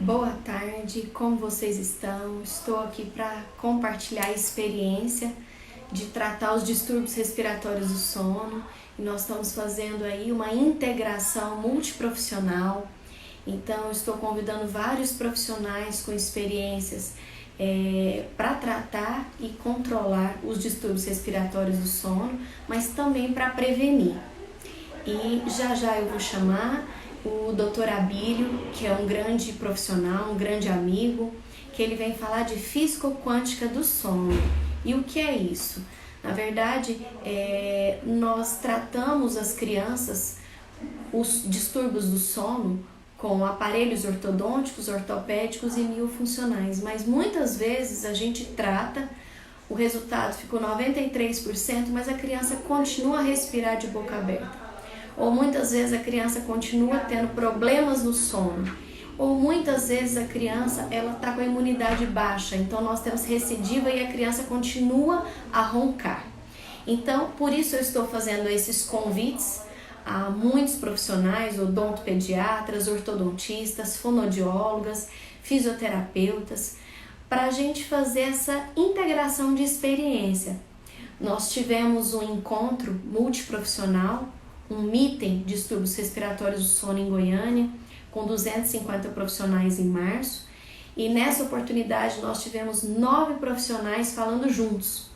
Boa tarde, como vocês estão? Estou aqui para compartilhar a experiência de tratar os distúrbios respiratórios do sono e nós estamos fazendo aí uma integração multiprofissional. Então, estou convidando vários profissionais com experiências para tratar e controlar os distúrbios respiratórios do sono, mas também para prevenir. E já eu vou chamar o Dr. Abílio, que é um grande profissional, um grande amigo, que ele vem falar de físico-quântica do sono. E o que é isso? Na verdade, nós tratamos as crianças, os distúrbios do sono, com aparelhos ortodônticos, ortopédicos e miofuncionais, mas muitas vezes a gente trata, o resultado ficou 93%, mas a criança continua a respirar de boca aberta. Ou muitas vezes a criança continua tendo problemas no sono, ou muitas vezes a criança está com a imunidade baixa, então nós temos recidiva e a criança continua a roncar. Então, por isso eu estou fazendo esses convites a muitos profissionais, odontopediatras, ortodontistas, fonoaudiólogas, fisioterapeutas, para a gente fazer essa integração de experiência. Nós tivemos um encontro multiprofissional, um meeting de distúrbios respiratórios do sono em Goiânia, com 250 profissionais em março, e nessa oportunidade nós tivemos 9 profissionais falando juntos.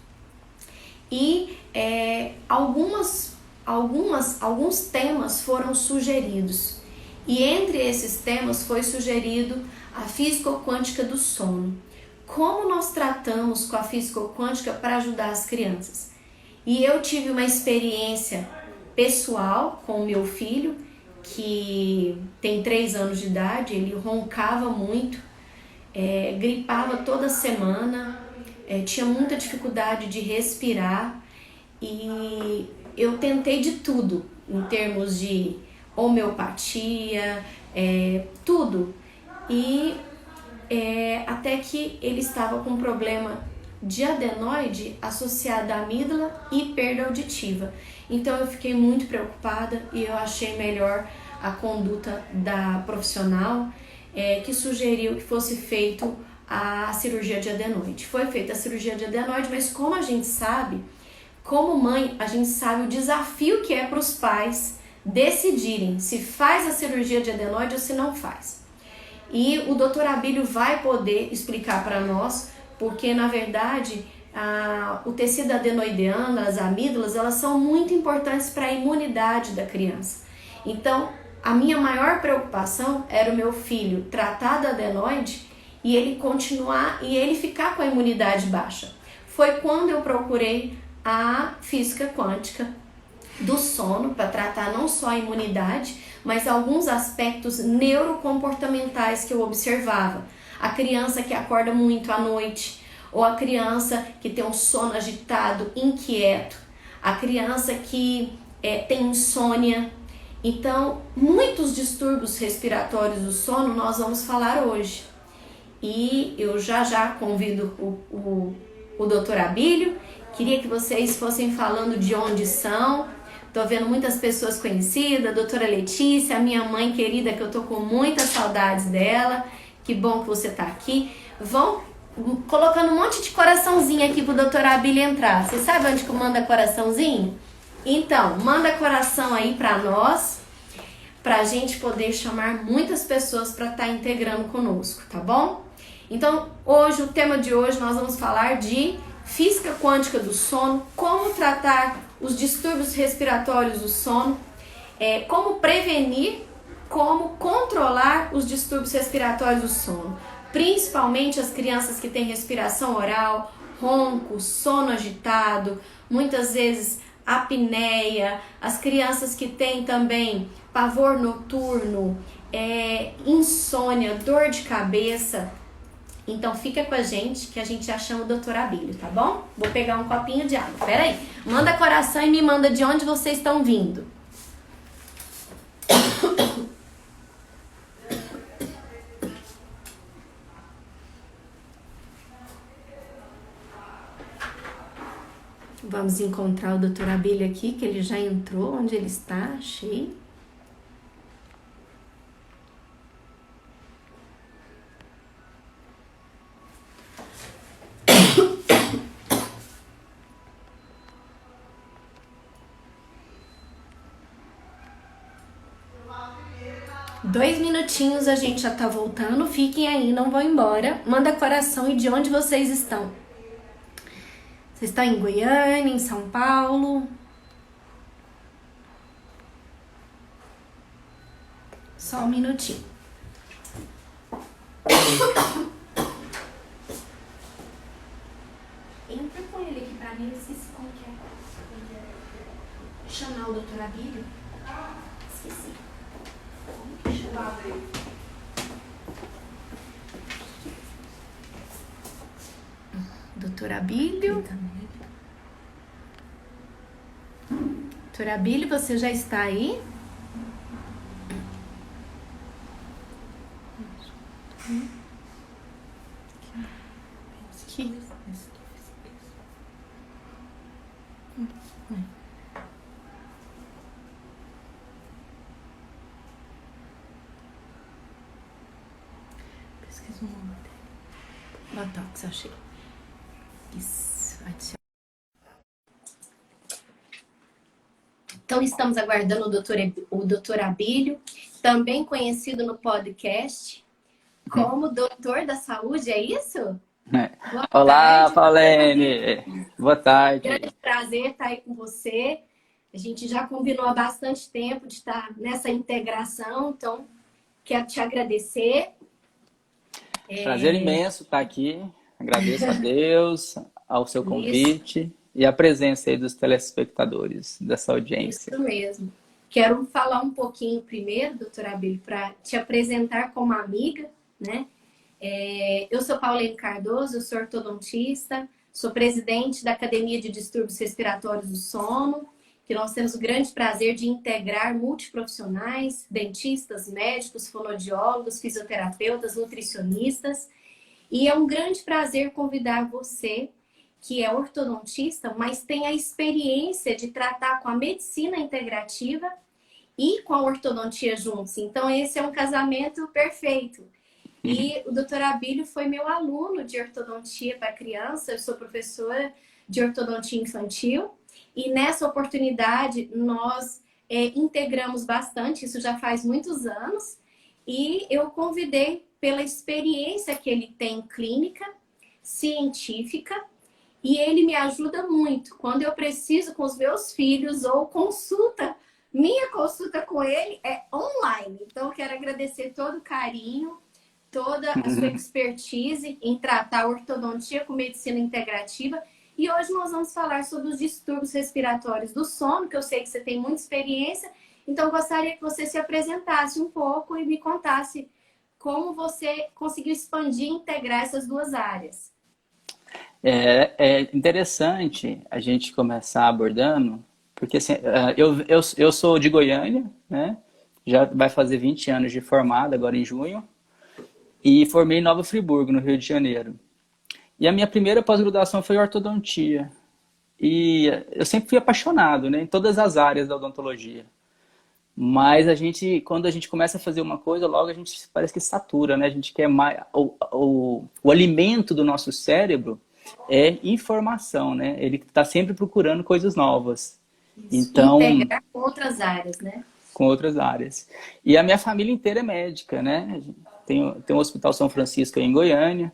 E alguns temas foram sugeridos, e entre esses temas foi sugerido a físico-quântica do sono. Como nós tratamos com a físico-quântica para ajudar as crianças? E eu tive uma experiência pessoal com o meu filho, que tem 3 anos de idade. Ele roncava muito, gripava toda semana, tinha muita dificuldade de respirar, e eu tentei de tudo em termos de homeopatia, tudo, e até que ele estava com um problema de adenoide associado à amígdala e perda auditiva. Então eu fiquei muito preocupada e eu achei melhor a conduta da profissional, que sugeriu que fosse feito a cirurgia de adenoide. Foi feita a cirurgia de adenoide, mas como a gente sabe, como mãe, a gente sabe o desafio que é para os pais decidirem se faz a cirurgia de adenoide ou se não faz. E o Dr. Abílio vai poder explicar para nós, porque na verdade o tecido adenoideano, as amígdalas, elas são muito importantes para a imunidade da criança. Então, a minha maior preocupação era o meu filho tratar da adenoide e ele continuar e ele ficar com a imunidade baixa. Foi quando eu procurei a física quântica do sono para tratar não só a imunidade, mas alguns aspectos neurocomportamentais que eu observava. A criança que acorda muito à noite, ou a criança que tem um sono agitado, inquieto, a criança que tem insônia. Então, muitos distúrbios respiratórios do sono nós vamos falar hoje. E eu já convido o Dr. Abílio. Queria que vocês fossem falando de onde são. Tô vendo muitas pessoas conhecidas, a doutora Letícia, a minha mãe querida, que eu tô com muitas saudades dela. Que bom que você tá aqui. Vão colocando um monte de coraçãozinho aqui pro Dr. Abílio entrar. Você sabe onde que manda coraçãozinho? Então, manda coração aí pra nós, pra gente poder chamar muitas pessoas pra estar integrando conosco, tá bom? Então, hoje, o tema de hoje, nós vamos falar de física quântica do sono, como tratar os distúrbios respiratórios do sono, como prevenir, como controlar os distúrbios respiratórios do sono, principalmente as crianças que têm respiração oral, ronco, sono agitado, muitas vezes apneia, as crianças que têm também pavor noturno, insônia, dor de cabeça. Então fica com a gente que a gente já chama o Dr. Abílio, tá bom? Vou pegar um copinho de água. Pera aí. Manda coração e me manda de onde vocês estão vindo. Vamos encontrar o Dr. Abílio aqui, que ele já entrou. Onde ele está? Achei. 2 minutinhos, a gente já tá voltando. Fiquem aí, não vão embora. Manda coração e de onde vocês estão. Vocês estão em Goiânia, em São Paulo? Só um minutinho. Entra com ele aqui pra mim, esqueci como que é. Chamar o doutor Abílio. Esqueci. Como que chama? Doutor Abílio. Doutor Abílio, você já está aí? Aqui. Pesquisa o nome dele. Botox, achei. Isso, adiciona. Então, estamos aguardando o doutor Abílio, também conhecido no podcast como Doutor da Saúde, é isso? Boa Olá, tarde. Paulene. Boa tarde. Grande prazer estar aí com você. A gente já combinou há bastante tempo de estar nessa integração, então quero te agradecer. Prazer imenso estar aqui. Agradeço a Deus, ao seu convite e a presença aí dos telespectadores dessa audiência. Isso mesmo. Quero falar um pouquinho primeiro, doutora Abílio, para te apresentar como amiga, né? Eu sou Paulene Cardoso, eu sou ortodontista, sou presidente da Academia de Distúrbios Respiratórios do Sono, que nós temos o grande prazer de integrar multiprofissionais, dentistas, médicos, fonoaudiólogos, fisioterapeutas, nutricionistas. E é um grande prazer convidar você, que é ortodontista, mas tem a experiência de tratar com a medicina integrativa e com a ortodontia juntos. Então, esse é um casamento perfeito. E o doutor Abílio foi meu aluno de ortodontia para criança, eu sou professora de ortodontia infantil. E nessa oportunidade, nós integramos bastante, isso já faz muitos anos. E eu convidei pela experiência que ele tem clínica, científica, e ele me ajuda muito. Quando eu preciso com os meus filhos ou consulta, minha consulta com ele é online. Então, eu quero agradecer todo o carinho, toda a sua expertise em tratar ortodontia com medicina integrativa. E hoje nós vamos falar sobre os distúrbios respiratórios do sono, que eu sei que você tem muita experiência. Então, eu gostaria que você se apresentasse um pouco e me contasse como você conseguiu expandir e integrar essas duas áreas. É interessante a gente começar abordando, porque assim, eu sou de Goiânia, né? Já vai fazer 20 anos de formado, agora em junho, e formei em Nova Friburgo, no Rio de Janeiro. E a minha primeira pós-graduação foi em ortodontia. E eu sempre fui apaixonado, né, em todas as áreas da odontologia. Mas quando a gente começa a fazer uma coisa, logo a gente parece que satura, né? A gente quer mais. O alimento do nosso cérebro é informação, né? Ele está sempre procurando coisas novas. Isso. Então, integrar com outras áreas, né? Com outras áreas. E a minha família inteira é médica, né? Tem o Hospital São Francisco aí em Goiânia,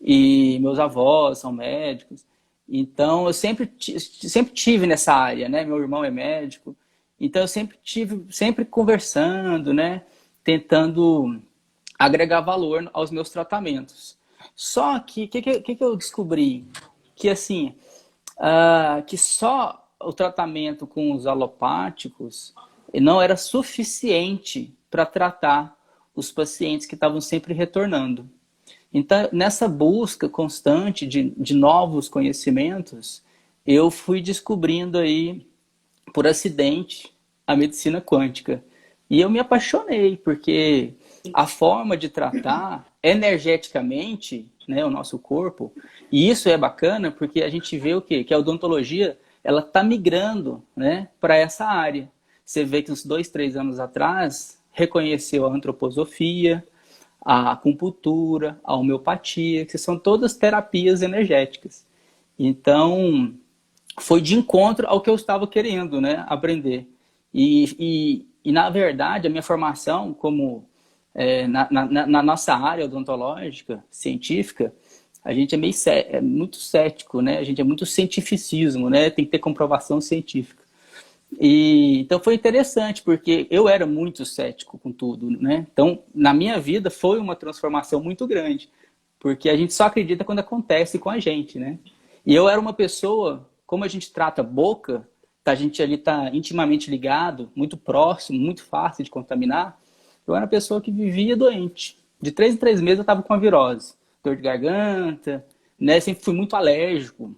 e meus avós são médicos. Então, eu sempre tive nessa área, né? Meu irmão é médico. Então, eu sempre conversando, né? Tentando agregar valor aos meus tratamentos. Só que, o que eu descobri? Que, assim, que só o tratamento com os alopáticos não era suficiente para tratar os pacientes que estavam sempre retornando. Então, nessa busca constante de novos conhecimentos, eu fui descobrindo aí, por acidente, a medicina quântica. E eu me apaixonei, porque a forma de tratar energeticamente, né, o nosso corpo, e isso é bacana porque a gente vê o quê? Que a odontologia ela está migrando, né, para essa área. Você vê que uns 2, 3 anos atrás reconheceu a antroposofia, a acupuntura, a homeopatia, que são todas terapias energéticas. Então, foi de encontro ao que eu estava querendo, né, aprender. E na verdade, a minha formação como Na nossa área odontológica, científica, a gente é muito cético, né? A gente é muito cientificismo, né? Tem que ter comprovação científica. Então foi interessante, porque eu era muito cético com tudo, né? Então, na minha vida foi uma transformação muito grande, porque a gente só acredita quando acontece com a gente, né? E eu era uma pessoa, como a gente trata a boca, a gente ali tá intimamente ligado, muito próximo, muito fácil de contaminar. Eu era uma pessoa que vivia doente. De 3 em 3 meses eu estava com a virose, dor de garganta, né? Sempre fui muito alérgico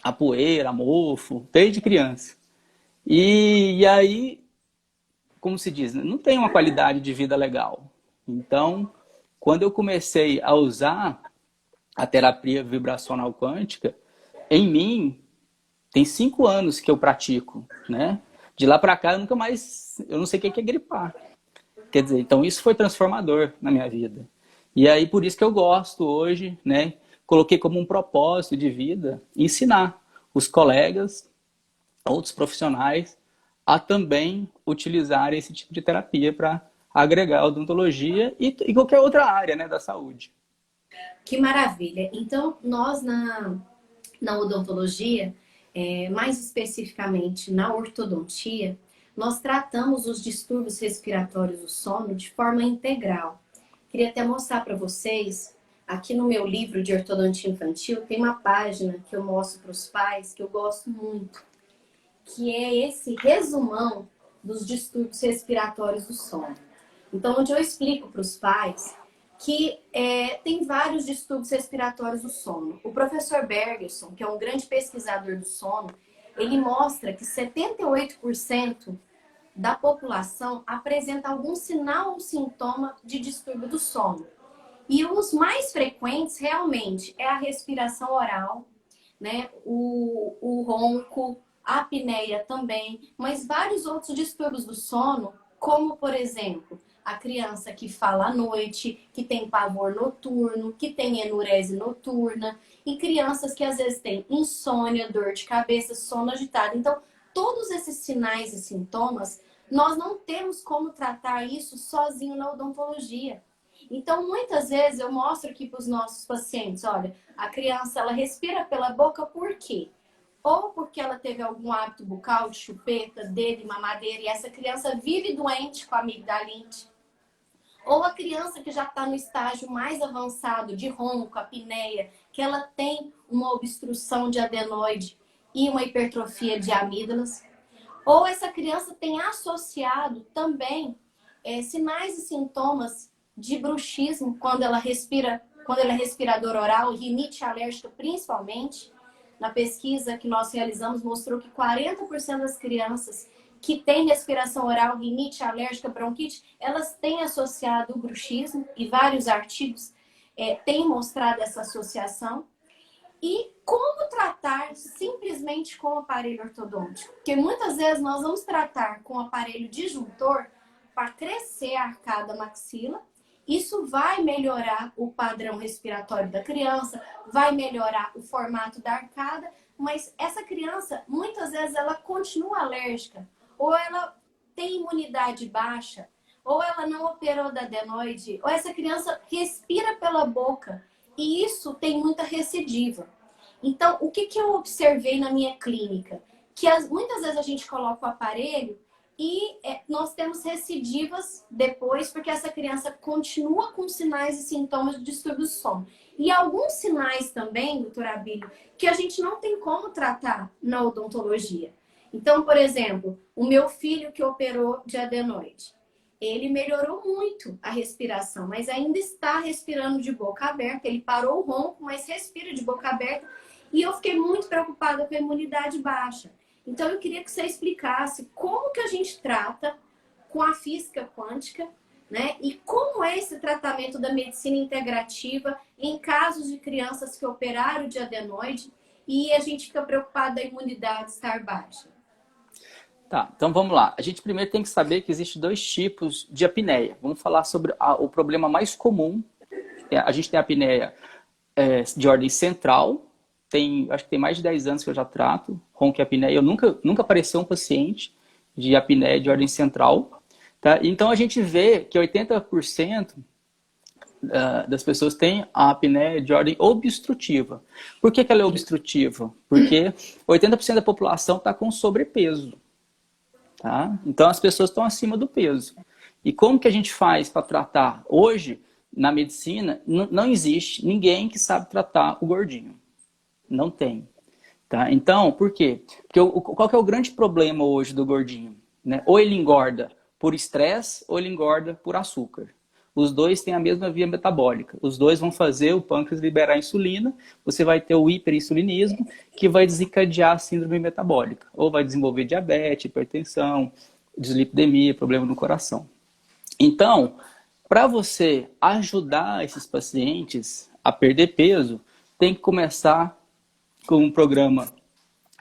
a poeira, a mofo, desde criança. E aí, como se diz, não tem uma qualidade de vida legal. Então, quando eu comecei a usar a terapia vibracional quântica, em mim, tem 5 anos que eu pratico, né? De lá para cá, eu não sei o que é gripar. Quer dizer, então isso foi transformador na minha vida. E aí, por isso que eu gosto hoje, né? Coloquei como um propósito de vida ensinar os colegas, outros profissionais, a também utilizar esse tipo de terapia para agregar a odontologia e qualquer outra área, né, da saúde. Que maravilha! Então, nós na odontologia, mais especificamente na ortodontia, nós tratamos os distúrbios respiratórios do sono de forma integral. Queria até mostrar para vocês, aqui no meu livro de ortodontia infantil, tem uma página que eu mostro para os pais que eu gosto muito, que é esse resumão dos distúrbios respiratórios do sono. Então, onde eu explico para os pais que tem vários distúrbios respiratórios do sono. O professor Bergerson, que é um grande pesquisador do sono, ele mostra que 78% da população apresenta algum sinal ou sintoma de distúrbio do sono. E os mais frequentes, realmente, é a respiração oral, né? O ronco, a apneia também, mas vários outros distúrbios do sono, como, por exemplo, a criança que fala à noite, que tem pavor noturno, que tem enurese noturna, e crianças que às vezes têm insônia, dor de cabeça, sono agitado. Então, todos esses sinais e sintomas, nós não temos como tratar isso sozinho na odontologia. Então, muitas vezes eu mostro aqui para os nossos pacientes, olha, a criança ela respira pela boca por quê? Ou porque ela teve algum hábito bucal de chupeta, dedo, mamadeira, e essa criança vive doente com a amigdalite. Ou a criança que já está no estágio mais avançado de ronco, apneia, que ela tem uma obstrução de adenoide e uma hipertrofia de amígdalas. Ou essa criança tem associado também sinais e sintomas de bruxismo quando ela é respiradora oral, rinite alérgica principalmente. Na pesquisa que nós realizamos mostrou que 40% das crianças que têm respiração oral, rinite alérgica, bronquite, elas têm associado o bruxismo e vários artigos têm mostrado essa associação. E como tratar simplesmente com o aparelho ortodôntico? Porque muitas vezes nós vamos tratar com o aparelho disjuntor para crescer a arcada maxila. Isso vai melhorar o padrão respiratório da criança, vai melhorar o formato da arcada, mas essa criança, muitas vezes, ela continua alérgica, ou ela tem imunidade baixa, ou ela não operou da adenoide, ou essa criança respira pela boca, e isso tem muita recidiva. Então, o que eu observei na minha clínica? Que muitas vezes a gente coloca o aparelho e nós temos recidivas depois, porque essa criança continua com sinais e sintomas de distúrbio do sono. E alguns sinais também, doutora Abílio, que a gente não tem como tratar na odontologia. Então, por exemplo, o meu filho que operou de adenoide, ele melhorou muito a respiração, mas ainda está respirando de boca aberta. Ele parou o ronco, mas respira de boca aberta. E eu fiquei muito preocupada com a imunidade baixa. Então, eu queria que você explicasse como que a gente trata com a física quântica, né? E como é esse tratamento da medicina integrativa em casos de crianças que operaram de adenoide e a gente fica preocupado da imunidade estar baixa. Tá, então vamos lá. A gente primeiro tem que saber que existe 2 tipos de apneia. Vamos falar sobre o problema mais comum. A gente tem a apneia de ordem central. Acho que tem mais de 10 anos que eu já trato ronco e apneia. Eu nunca apareceu um paciente de apneia de ordem central. Tá? Então a gente vê que 80% das pessoas têm a apneia de ordem obstrutiva. Por que ela é obstrutiva? Porque 80% da população está com sobrepeso. Tá? Então as pessoas estão acima do peso. E como que a gente faz para tratar? Hoje, na medicina, não existe ninguém que sabe tratar o gordinho. Não tem. Tá? Então, por quê? Porque qual que é o grande problema hoje do gordinho? Né? Ou ele engorda por estresse, ou ele engorda por açúcar. Os dois têm a mesma via metabólica. Os dois vão fazer o pâncreas liberar insulina, você vai ter o hiperinsulinismo, que vai desencadear a síndrome metabólica. Ou vai desenvolver diabetes, hipertensão, dislipidemia, problema no coração. Então, para você ajudar esses pacientes a perder peso, tem que começar com um programa.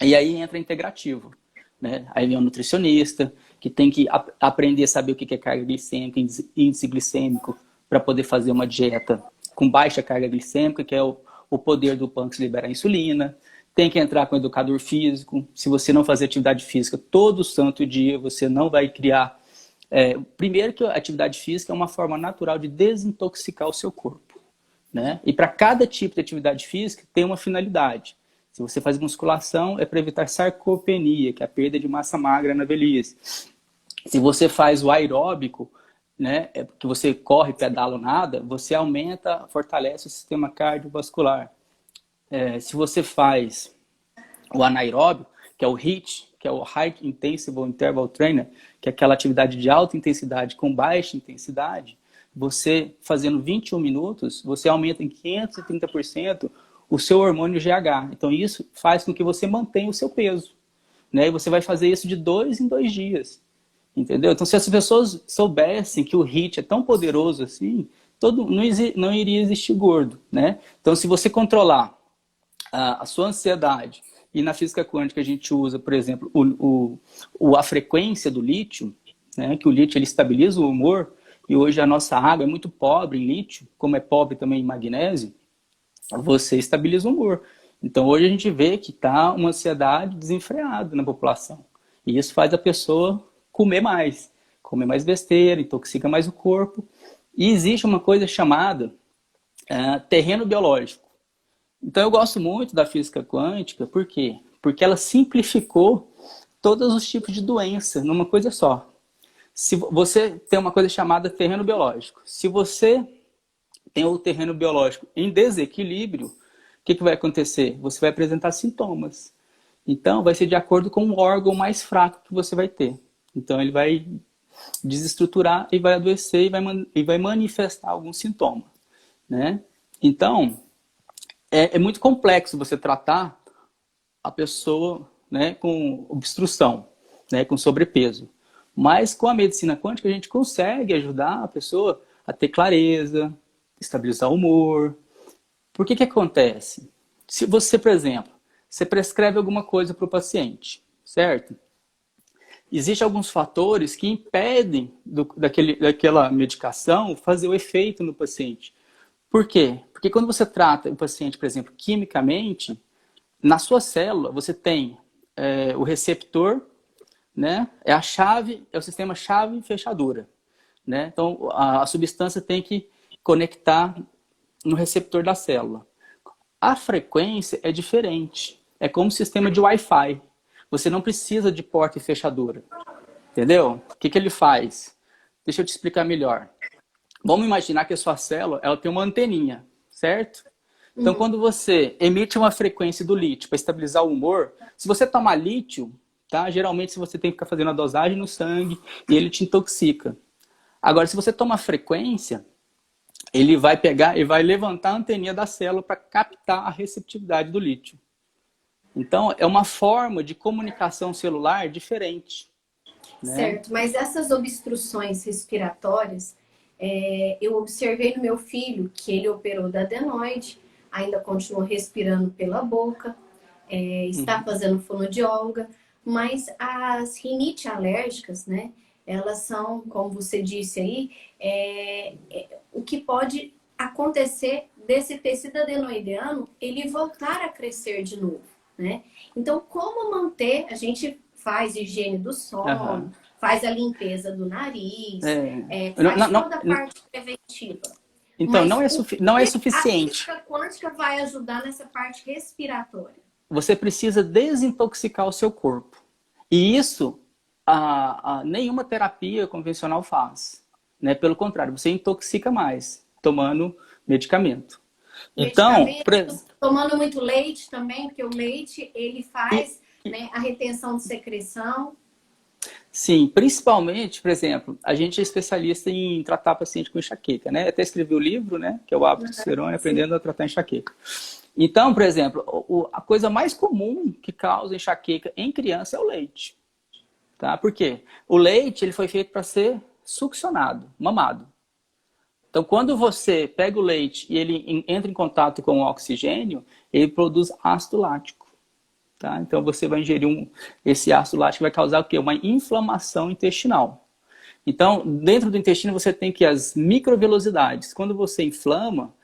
E aí entra integrativo. Né? Aí vem o nutricionista, que tem que aprender a saber o que é carga glicêmica, índice glicêmico, para poder fazer uma dieta com baixa carga glicêmica, que é o poder do pâncreas liberar insulina. Tem que entrar com o educador físico. Se você não fazer atividade física todo santo dia, você não vai criar... primeiro que a atividade física é uma forma natural de desintoxicar o seu corpo. Né? E para cada tipo de atividade física tem uma finalidade. Se você faz musculação, é para evitar sarcopenia, que é a perda de massa magra na velhice. Se você faz o aeróbico, né, que você corre, pedala ou nada, você aumenta, fortalece o sistema cardiovascular. Se você faz o anaeróbico, que é o HIIT, que é o High Intensive Interval Trainer, que é aquela atividade de alta intensidade com baixa intensidade, você fazendo 21 minutos, você aumenta em 530% o seu hormônio GH. Então isso faz com que você mantenha o seu peso. Né? E você vai fazer isso de 2 em 2 dias. Entendeu? Então se as pessoas soubessem que o HIIT é tão poderoso assim, não iria existir gordo. Né? Então se você controlar a sua ansiedade, e na física quântica a gente usa, por exemplo, a frequência do lítio, né? Que o lítio ele estabiliza o humor, e hoje a nossa água é muito pobre em lítio, como é pobre também em magnésio, você estabiliza o humor. Então hoje a gente vê que está uma ansiedade desenfreada na população. E isso faz a pessoa comer mais besteira, intoxica mais o corpo. E existe uma coisa chamada terreno biológico. Então eu gosto muito da física quântica, por quê? Porque ela simplificou todos os tipos de doença numa coisa só. Se você tem uma coisa chamada terreno biológico. Se você tem o terreno biológico em desequilíbrio, o que vai acontecer? Você vai apresentar sintomas. Então, vai ser de acordo com o órgão mais fraco que você vai ter. Então, ele vai desestruturar e vai adoecer e vai manifestar algum sintoma. Né? Então, é muito complexo você tratar a pessoa, né, com obstrução, né, com sobrepeso. Mas com a medicina quântica a gente consegue ajudar a pessoa a ter clareza, estabilizar o humor. Por que acontece? Se você, por exemplo, você prescreve alguma coisa para o paciente, certo? Existem alguns fatores que impedem daquela medicação fazer o efeito no paciente. Por quê? Porque quando você trata o paciente, por exemplo, quimicamente, na sua célula você tem o receptor, né? É o sistema chave e fechadura. Né? Então a substância tem que conectar no receptor da célula. A frequência é diferente. É como um sistema de Wi-Fi. Você não precisa de porta e fechadura. Entendeu? O que ele faz? Deixa eu te explicar melhor. Vamos imaginar que a sua célula ela tem uma anteninha, certo? Então, quando você emite uma frequência do lítio para estabilizar o humor, se você tomar lítio, tá? Geralmente se você tem que ficar fazendo a dosagem no sangue e ele te intoxica. Agora, se você toma frequência, ele vai pegar e vai levantar a anteninha da célula para captar a receptividade do lítio. Então, é uma forma de comunicação celular diferente. Né? Certo, mas essas obstruções respiratórias, eu observei no meu filho que ele operou da adenoide, ainda continuou respirando pela boca, está fazendo fonoaudióloga, mas as rinite alérgicas, né? Elas são, como você disse aí, o que pode acontecer desse tecido adenoideano ele voltar a crescer de novo, né? Então, como manter, a gente faz higiene do sono, faz a limpeza do nariz, Não, faz não, toda a parte preventiva. então, Mas não é a suficiente. física quântica vai ajudar nessa parte respiratória? Você precisa desintoxicar o seu corpo. E isso nenhuma terapia convencional faz. Né? Pelo contrário, você intoxica mais tomando medicamento. Então, Medicamentos, tomando muito leite também, porque o leite ele faz né, a retenção de secreção. Sim, principalmente, por exemplo, a gente é especialista em tratar paciente com enxaqueca, né? Até escrevi o livro, né? Que é o Hábito Cicerone, Aprendendo a Tratar Enxaqueca. Então, por exemplo, a coisa mais comum que causa enxaqueca em criança é o leite. Tá? Por quê? O leite ele foi feito para ser succionado, mamado. Então, quando você pega o leite e ele entra em contato com o oxigênio, ele produz ácido lático. Tá? Então, você vai ingerir esse ácido lático vai causar o quê? Uma inflamação intestinal. Então, dentro do intestino você tem que as microvelocidades. Quando você inflama,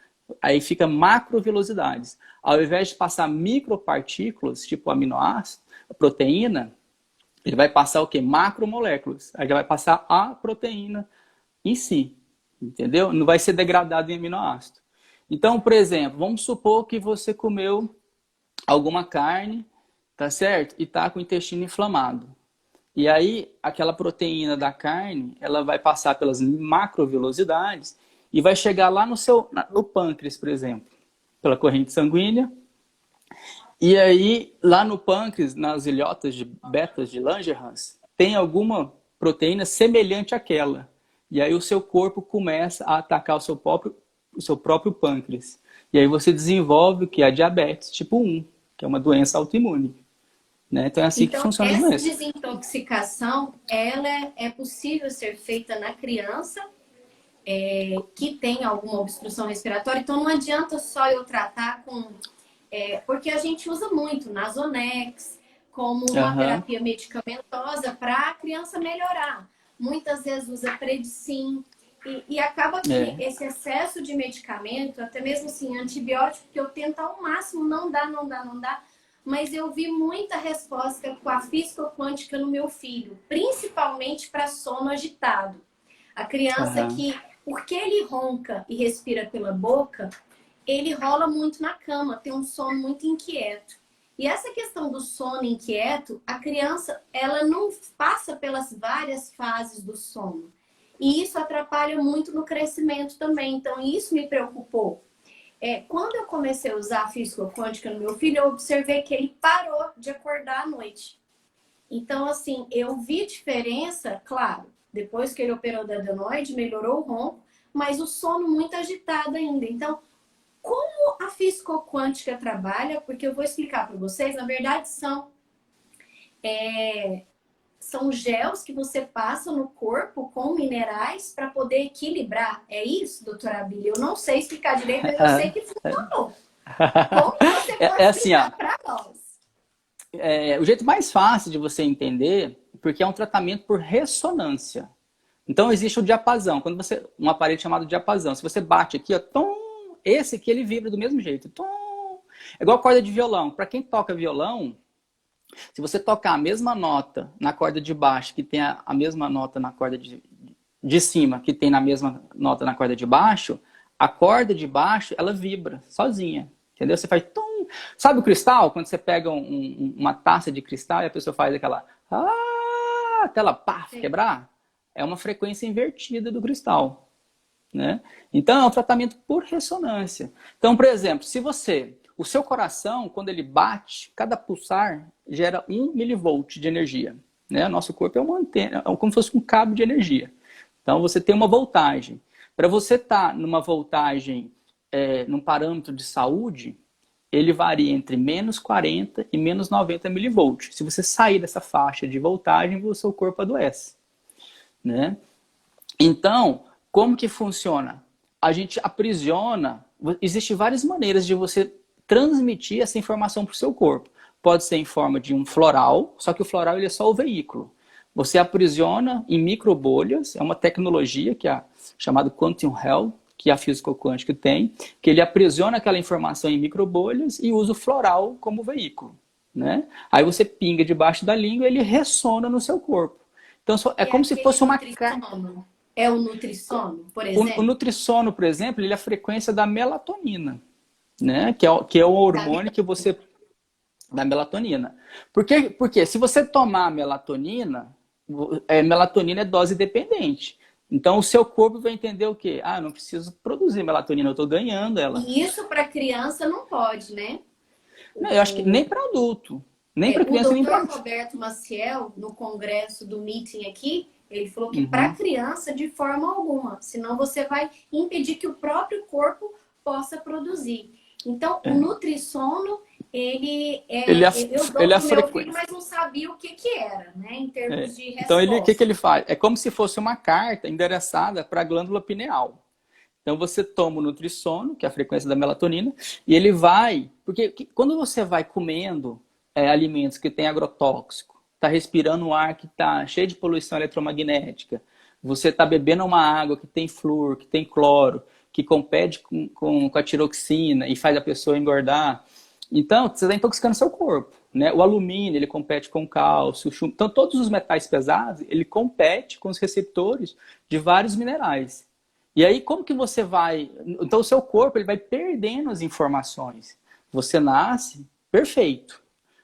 aí fica macrovelocidades. Ao invés de passar micropartículas, tipo aminoácido, proteína, ele vai passar o quê? Macromoléculas. Aí ele vai passar a proteína em si. Entendeu? Não vai ser degradado em aminoácido. Então, por exemplo, vamos supor que você comeu alguma carne, tá certo? E tá com o intestino inflamado. E aí, aquela proteína da carne, ela vai passar pelas macrovelocidades e vai chegar lá no pâncreas, por exemplo, pela corrente sanguínea. E aí, lá no pâncreas, nas ilhotas de betas de Langerhans, tem alguma proteína semelhante àquela. E aí o seu corpo começa a atacar o seu próprio pâncreas. E aí você desenvolve o que é a diabetes tipo 1, que é uma doença autoimune. Né? Então é assim que funciona a doença. Essa desintoxicação, ela é possível ser feita na criança que tem alguma obstrução respiratória. Então não adianta só eu tratar com... porque a gente usa muito Nasonex como uma terapia medicamentosa para a criança melhorar. Muitas vezes usa Predsim e acaba que esse excesso de medicamento, até mesmo assim, antibiótico, que eu tento ao máximo, não dá, mas eu vi muita resposta com a físico-quântica no meu filho, principalmente para sono agitado. A criança que, porque ele ronca e respira pela boca, ele rola muito na cama, tem um sono muito inquieto. E essa questão do sono inquieto, a criança, ela não passa pelas várias fases do sono. E isso atrapalha muito no crescimento também. Então, isso me preocupou. Quando eu comecei a usar a físico-quântica no meu filho, eu observei que ele parou de acordar à noite. Então, assim, eu vi diferença, claro, depois que ele operou da adenoide, melhorou o ronco, mas o sono muito agitado ainda. Então, como a físico-quântica trabalha, porque eu vou explicar para vocês, na verdade são gels que você passa no corpo com minerais para poder equilibrar. É isso, doutora Abília? Eu não sei explicar direito, mas eu sei que funcionou. Como você pode explicar para nós? O jeito mais fácil de você entender, porque é um tratamento por ressonância. Então existe o diapasão, um aparelho chamado diapasão. Se você bate aqui, ó, tom, esse aqui ele vibra do mesmo jeito. Tom. É igual a corda de violão. Para quem toca violão, se você tocar a mesma nota na corda de baixo, que tem a mesma nota na corda de cima, que tem na mesma nota na corda de baixo, a corda de baixo, ela vibra sozinha. Entendeu? Você faz tom. Sabe o cristal? Quando você pega uma taça de cristal e a pessoa faz aquela... até ela quebrar. É uma frequência invertida do cristal. Né? Então, é um tratamento por ressonância. Então, por exemplo, o seu coração, quando ele bate, cada pulsar gera 1 milivolt de energia. Né? Nosso corpo é uma antena, é como se fosse um cabo de energia. Então, você tem uma voltagem. Para você estar numa voltagem, num parâmetro de saúde, ele varia entre menos 40 e menos 90 milivolts. Se você sair dessa faixa de voltagem, o seu corpo adoece. Né? Então, como que funciona? A gente aprisiona, existem várias maneiras de você transmitir essa informação para o seu corpo. Pode ser em forma de um floral, só que o floral ele é só o veículo. Você aprisiona em microbolhas, é uma tecnologia que é chamada Quantum Hell, que a físico-quântica tem, que ele aprisiona aquela informação em microbolhas e usa o floral como veículo. Né? Aí você pinga debaixo da língua e ele ressona no seu corpo. Então, é É como se aquele fosse uma nutrissono. É o nutrissono, por o exemplo? nutrissono, por exemplo, ele é a frequência da melatonina, né? Que é o Da hormônio que você da melatonina. Porque se você tomar melatonina, melatonina é dose dependente. Então o seu corpo vai entender o quê? Ah, eu não preciso produzir melatonina, eu estou ganhando ela. E isso para criança não pode, né? Não, eu acho que nem para adulto, nem para O criança, nem para doutor adulto. Roberto Maciel, no congresso do meeting aqui, ele falou que para Uhum. criança, de forma alguma, senão você vai impedir que o próprio corpo possa produzir. Então, o nutrissono, Ele é, eu dou ele é a para o meu filho, frequência. mas não sabia o que que era, né, em termos de Então, o que resposta. ele faz? É como se fosse uma carta endereçada para a glândula pineal. Então, você toma o nutrissono, que é a frequência da melatonina, e ele vai... Porque quando você vai comendo alimentos que têm agrotóxico, está respirando um ar que está cheio de poluição eletromagnética, você está bebendo uma água que tem flúor, que tem cloro, que compete com a tiroxina e faz a pessoa engordar. Então, você está intoxicando seu corpo. Né? O alumínio, ele compete com o cálcio, o chumbo. Então, todos os metais pesados, ele compete com os receptores de vários minerais. E aí, como que você vai... Então, o seu corpo ele vai perdendo as informações. Você nasce perfeito.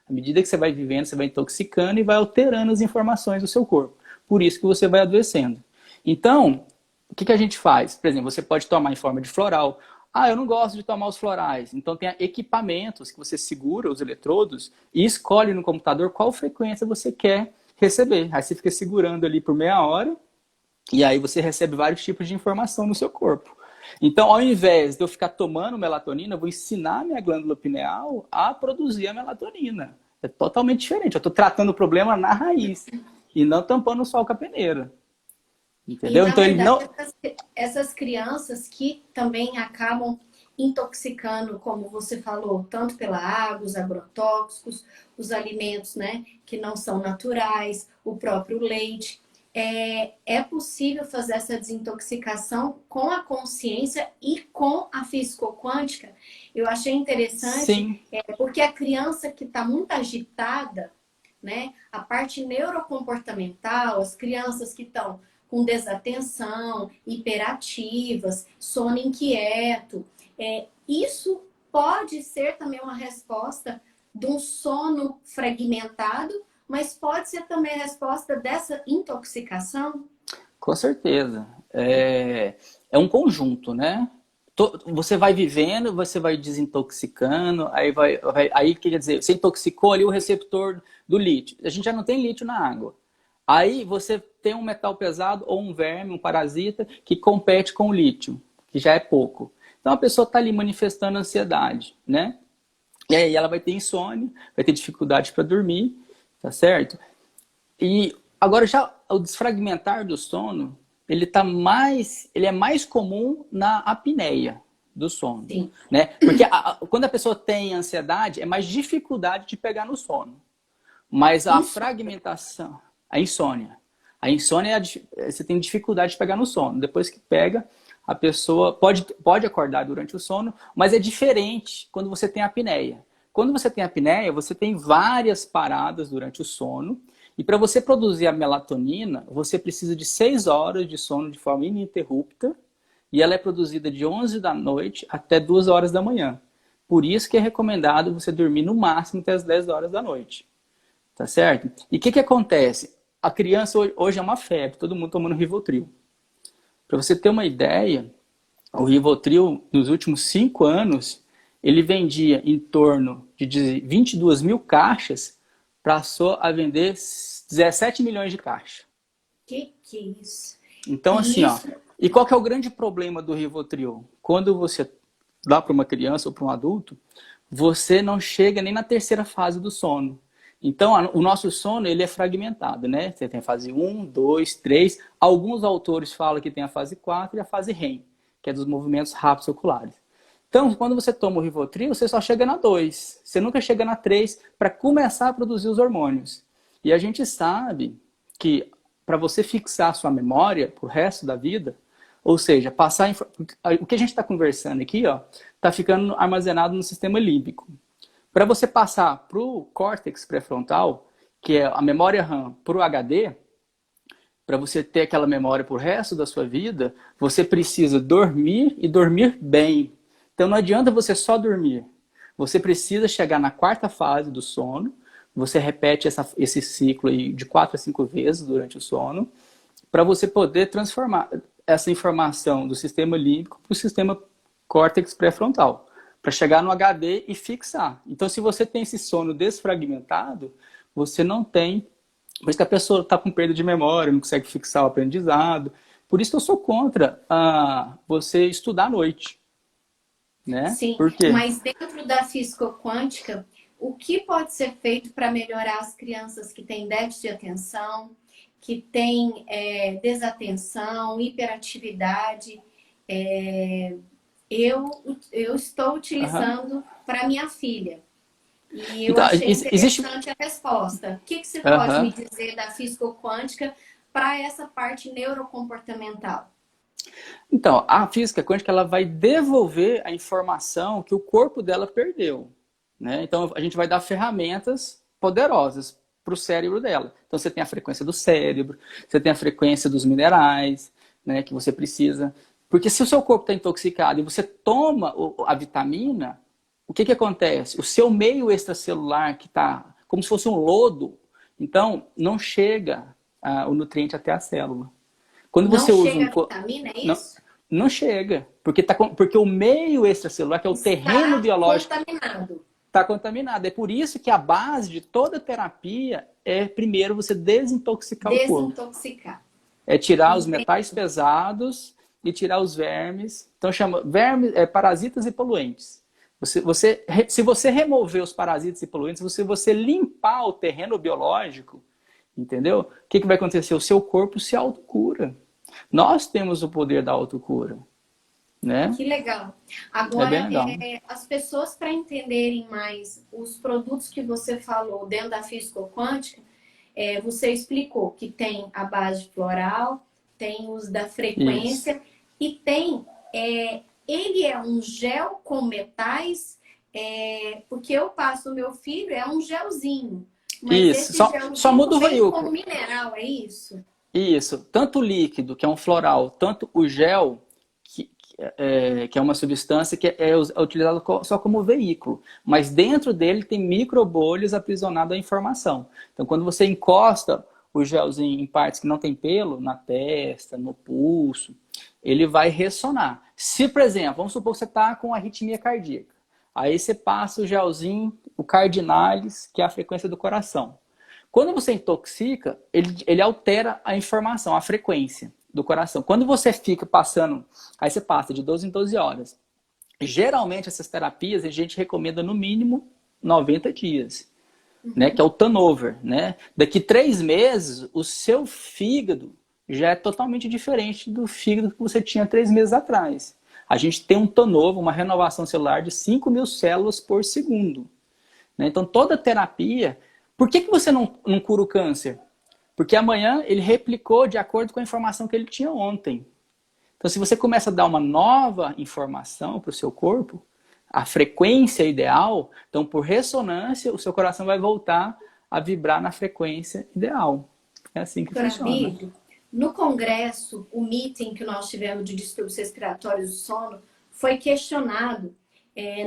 À medida que você vai vivendo, você vai intoxicando e vai alterando as informações do seu corpo. Por isso que você vai adoecendo. Então, o que a gente faz? Por exemplo, você pode tomar em forma de floral. Ah, eu não gosto de tomar os florais. Então, tem equipamentos que você segura os eletrodos e escolhe no computador qual frequência você quer receber. Aí você fica segurando ali por meia hora e aí você recebe vários tipos de informação no seu corpo. Então, ao invés de eu ficar tomando melatonina, eu vou ensinar minha glândula pineal a produzir a melatonina. É totalmente diferente. Eu estou tratando o problema na raiz e não tampando só com a peneira. E, Entendeu? na Então, ele verdade, não... essas crianças que também acabam intoxicando, como você falou, tanto pela água, os agrotóxicos, os alimentos, né, que não são naturais, o próprio leite. É possível fazer essa desintoxicação com a consciência e com a físico-quântica. Eu achei interessante, Sim, porque a criança que está muito agitada, né, a parte neurocomportamental, as crianças que estão com desatenção, hiperativas, sono inquieto, isso pode ser também uma resposta de um sono fragmentado, mas pode ser também a resposta dessa intoxicação. com certeza. É um conjunto, né? Você vai vivendo, você vai desintoxicando, aí quer dizer, você intoxicou ali o receptor do lítio. A gente já não tem lítio na água. Aí você tem um metal pesado ou um verme, um parasita, que compete com o lítio, que já é pouco. Então a pessoa está ali manifestando ansiedade, né? E aí ela vai ter insônia, vai ter dificuldade para dormir, tá certo? E agora já o desfragmentar do sono, ele é mais comum na apneia do sono, Sim. né? Porque quando a pessoa tem ansiedade, é mais dificuldade de pegar no sono. Mas a Isso. fragmentação, a insônia você tem dificuldade de pegar no sono. Depois que pega, a pessoa pode acordar durante o sono, mas é diferente quando você tem apneia. Quando você tem apneia, você tem várias paradas durante o sono. E para você produzir a melatonina, você precisa de 6 horas de sono de forma ininterrupta. E ela é produzida de 11 da noite até 2 horas da manhã. Por isso que é recomendado você dormir no máximo até as 10 horas da noite. Tá certo? E o que acontece? A criança hoje é uma febre, todo mundo tomando Rivotril. Para você ter uma ideia, o Rivotril, nos últimos 5 anos, ele vendia em torno de 22 mil caixas, passou a vender 17 milhões de caixas. Que é isso? Então, E assim, ó. isso, E qual que é o grande problema do Rivotril? Quando você dá para uma criança ou para um adulto, você não chega nem na terceira fase do sono. Então, o nosso sono ele é fragmentado, né? Você tem a fase 1, 2, 3. Alguns autores falam que tem a fase 4 e a fase REM, que é dos movimentos rápidos oculares. Então, quando você toma o Rivotril, você só chega na 2. Você nunca chega na 3 para começar a produzir os hormônios. E a gente sabe que para você fixar a sua memória para o resto da vida, ou seja, o que a gente está conversando aqui, está ficando armazenado no sistema límbico. Para você passar para o córtex pré-frontal, que é a memória RAM, para o HD, para você ter aquela memória pro resto da sua vida, você precisa dormir e dormir bem. Então não adianta você só dormir. Você precisa chegar na quarta fase do sono. Você repete esse ciclo aí de 4 a 5 vezes durante o sono, para você poder transformar essa informação do sistema límbico para o sistema córtex pré-frontal, para chegar no HD e fixar. Então, se você tem esse sono desfragmentado, você não tem... Por isso que a pessoa está com perda de memória, não consegue fixar o aprendizado. Por isso que eu sou contra você estudar à noite. Né? Sim, Por quê? mas dentro da físico-quântica, o que pode ser feito para melhorar as crianças que têm déficit de atenção, que têm desatenção, hiperatividade? Eu estou utilizando para minha filha. E eu Então, achei existe... interessante a resposta. O que você pode me dizer da físico-quântica para essa parte neurocomportamental? Então, a física quântica ela vai devolver a informação que o corpo dela perdeu. Né? Então, a gente vai dar ferramentas poderosas para o cérebro dela. Então, você tem a frequência do cérebro, você tem a frequência dos minerais, né, que você precisa. Porque se o seu corpo está intoxicado e você toma a vitamina, o que acontece? O seu meio extracelular, que está como se fosse um lodo, então não chega o nutriente até a célula. Quando você não usa chega a vitamina, é isso? Não chega. Porque o meio extracelular, que é o terreno biológico, está contaminado. É por isso que a base de toda terapia é, primeiro, você desintoxicar o corpo. Desintoxicar. É tirar os metais pesados e tirar os vermes. Então, chama vermes, parasitas e poluentes. Se você remover os parasitas e poluentes, se você limpar o terreno biológico, entendeu? O que vai acontecer? O seu corpo se autocura. Nós temos o poder da autocura. Né? Que legal. Agora, legal. As pessoas, para entenderem mais os produtos que você falou dentro da físico-quântica, você explicou que tem a base floral, tem os da frequência. Isso. E tem... ele é um gel com metais, porque eu passo o meu filho, é um gelzinho. Mas isso, esse só muda o veículo. Como mineral, é isso? Isso, tanto o líquido, que é um floral, tanto o gel, que é uma substância que é utilizado só como veículo. Mas dentro dele tem microbolhas aprisionadas à informação. Então, quando você encosta o gelzinho em partes que não tem pelo, na testa, no pulso, ele vai ressonar. Se, por exemplo, vamos supor que você está com arritmia cardíaca. Aí você passa o gelzinho, o cardinalis, que é a frequência do coração. Quando você intoxica, ele altera a informação, a frequência do coração. Quando você fica passando, aí você passa de 12 em 12 horas. Geralmente essas terapias a gente recomenda no mínimo 90 dias, né, que é o turnover. Né? Daqui 3 meses, o seu fígado já é totalmente diferente do fígado que você tinha 3 meses atrás. A gente tem um turnover, uma renovação celular de 5.000 células por segundo. Né? Então toda terapia... Por que você não cura o câncer? Porque amanhã ele replicou de acordo com a informação que ele tinha ontem. Então, se você começa a dar uma nova informação para o seu corpo, a frequência ideal, então, por ressonância, o seu coração vai voltar a vibrar na frequência ideal. É assim que funciona. Abílio, no congresso, o meeting que nós tivemos de distúrbios respiratórios do sono foi questionado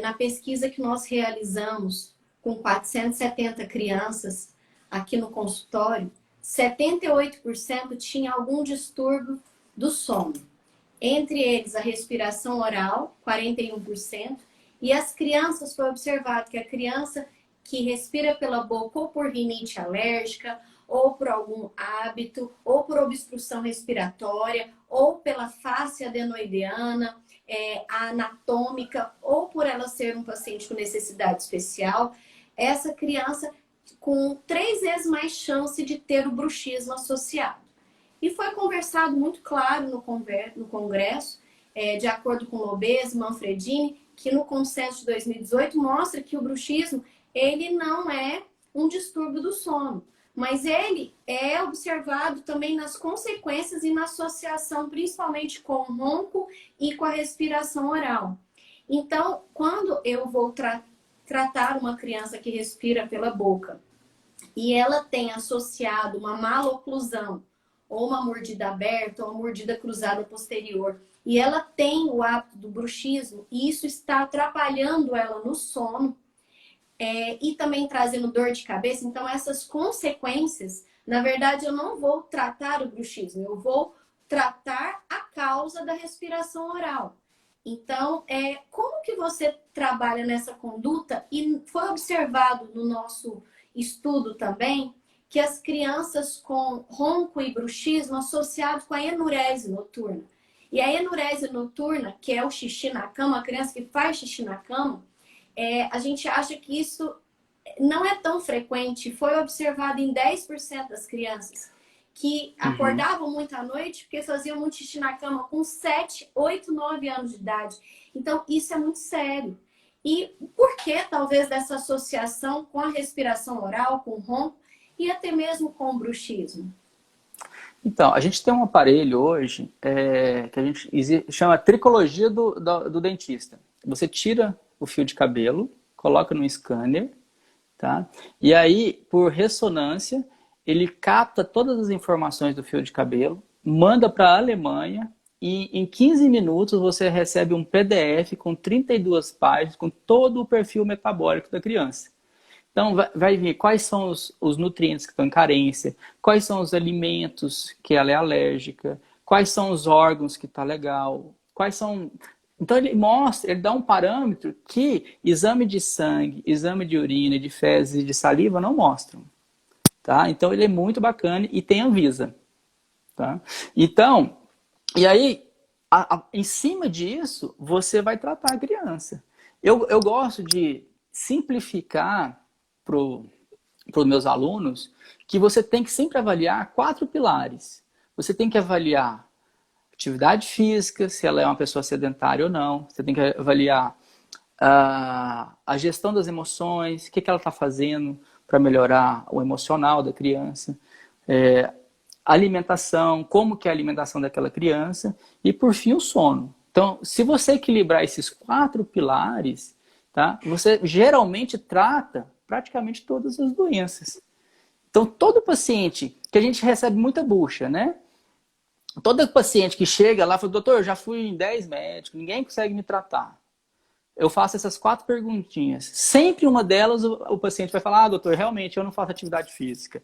na pesquisa que nós realizamos com 470 crianças aqui no consultório, 78% tinha algum distúrbio do sono. Entre eles, a respiração oral, 41%, e as crianças, foi observado que a criança que respira pela boca ou por rinite alérgica, ou por algum hábito, ou por obstrução respiratória, ou pela face adenoideana, anatômica, ou por ela ser um paciente com necessidade especial, essa criança com 3 vezes mais chance de ter o bruxismo associado. E foi conversado muito claro no congresso, de acordo com Lobez, Manfredini, que no consenso de 2018 mostra que o bruxismo ele não é um distúrbio do sono, mas ele é observado também nas consequências e na associação, principalmente com o ronco e com a respiração oral. Então, quando eu vou tratar uma criança que respira pela boca e ela tem associado uma maloclusão ou uma mordida aberta, ou uma mordida cruzada posterior, e ela tem o hábito do bruxismo, e isso está atrapalhando ela no sono, e também trazendo dor de cabeça, então essas consequências, na verdade, eu não vou tratar o bruxismo, eu vou tratar a causa da respiração oral. Então, como que você trabalha nessa conduta? E foi observado no nosso estudo também que as crianças com ronco e bruxismo associados com a enurese noturna. E a enurese noturna, que é o xixi na cama, a criança que faz xixi na cama, a gente acha que isso não é tão frequente. Foi observado em 10% das crianças que acordavam muito à noite porque faziam muito xixi na cama com 7, 8, 9 anos de idade. Então, isso é muito sério. E por que talvez dessa associação com a respiração oral, com o ronco e até mesmo com o bruxismo? Então, a gente tem um aparelho hoje que a gente chama tricologia do dentista. Você tira o fio de cabelo, coloca no scanner, tá? E aí, por ressonância, ele capta todas as informações do fio de cabelo, manda para a Alemanha e em 15 minutos você recebe um PDF com 32 páginas com todo o perfil metabólico da criança. Então, vai ver quais são os nutrientes que estão em carência, quais são os alimentos que ela é alérgica, quais são os órgãos que está legal, quais são... Então, ele mostra, ele dá um parâmetro que exame de sangue, exame de urina, de fezes e de saliva não mostram. Tá? Então, ele é muito bacana e tem Anvisa. Tá? Então, e aí, em cima disso, você vai tratar a criança. Eu gosto de simplificar para os meus alunos que você tem que sempre avaliar 4 pilares. Você tem que avaliar atividade física, se ela é uma pessoa sedentária ou não. Você tem que avaliar a gestão das emoções, o que ela está fazendo para melhorar o emocional da criança. Alimentação, como que é a alimentação daquela criança. E, por fim, o sono. Então, se você equilibrar esses 4 pilares, tá, você geralmente trata praticamente todas as doenças. Então, todo paciente, que a gente recebe muita bucha, né? Todo paciente que chega lá fala, doutor, eu já fui em 10 médicos, ninguém consegue me tratar. Eu faço essas 4 perguntinhas. Sempre uma delas o paciente vai falar, doutor, realmente eu não faço atividade física.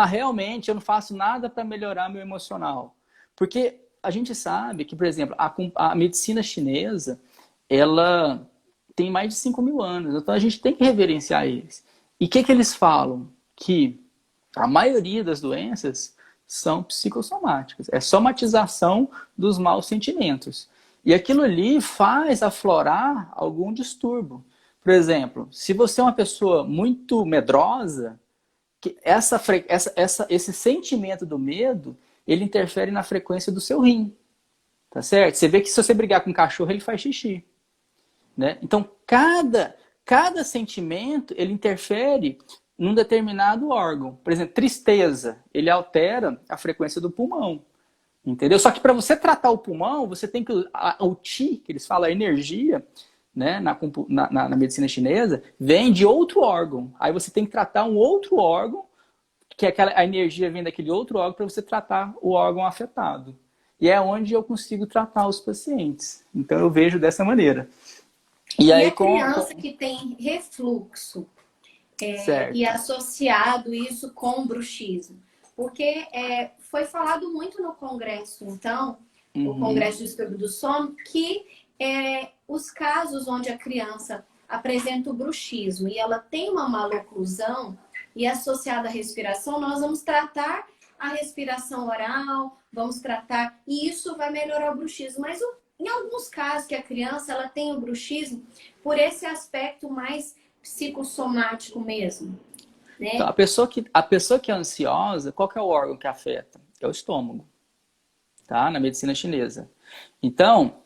Realmente eu não faço nada para melhorar meu emocional. Porque a gente sabe que, por exemplo, a medicina chinesa, ela tem mais de 5.000 anos. Então a gente tem que reverenciar eles. E o que eles falam? Que a maioria das doenças são psicossomáticas. É somatização dos maus sentimentos. E aquilo ali faz aflorar algum distúrbio. Por exemplo, se você é uma pessoa muito medrosa, esse sentimento do medo, ele interfere na frequência do seu rim. Tá certo? Você vê que se você brigar com um cachorro, ele faz xixi. Né? Então, cada sentimento, ele interfere num determinado órgão. Por exemplo, tristeza, ele altera a frequência do pulmão. Entendeu? Só que para você tratar o pulmão, você tem que... O Qi, que eles falam, a energia, né, na medicina chinesa, vem de outro órgão. Aí você tem que tratar um outro órgão, que a energia vem daquele outro órgão, para você tratar o órgão afetado. E é onde eu consigo tratar os pacientes. Então eu vejo dessa maneira. E aí, a criança que tem refluxo, e associado isso com bruxismo? Porque foi falado muito no congresso, então, o Congresso do Distúrbio do Sono, que os casos onde a criança apresenta o bruxismo e ela tem uma maloclusão e associada à respiração, nós vamos tratar a respiração oral, vamos tratar, e isso vai melhorar o bruxismo. Mas em alguns casos que a criança ela tem o bruxismo por esse aspecto mais psicossomático mesmo. Né? Então, a pessoa que é ansiosa, qual que é o órgão que afeta? É o estômago, tá? Na medicina chinesa. Então,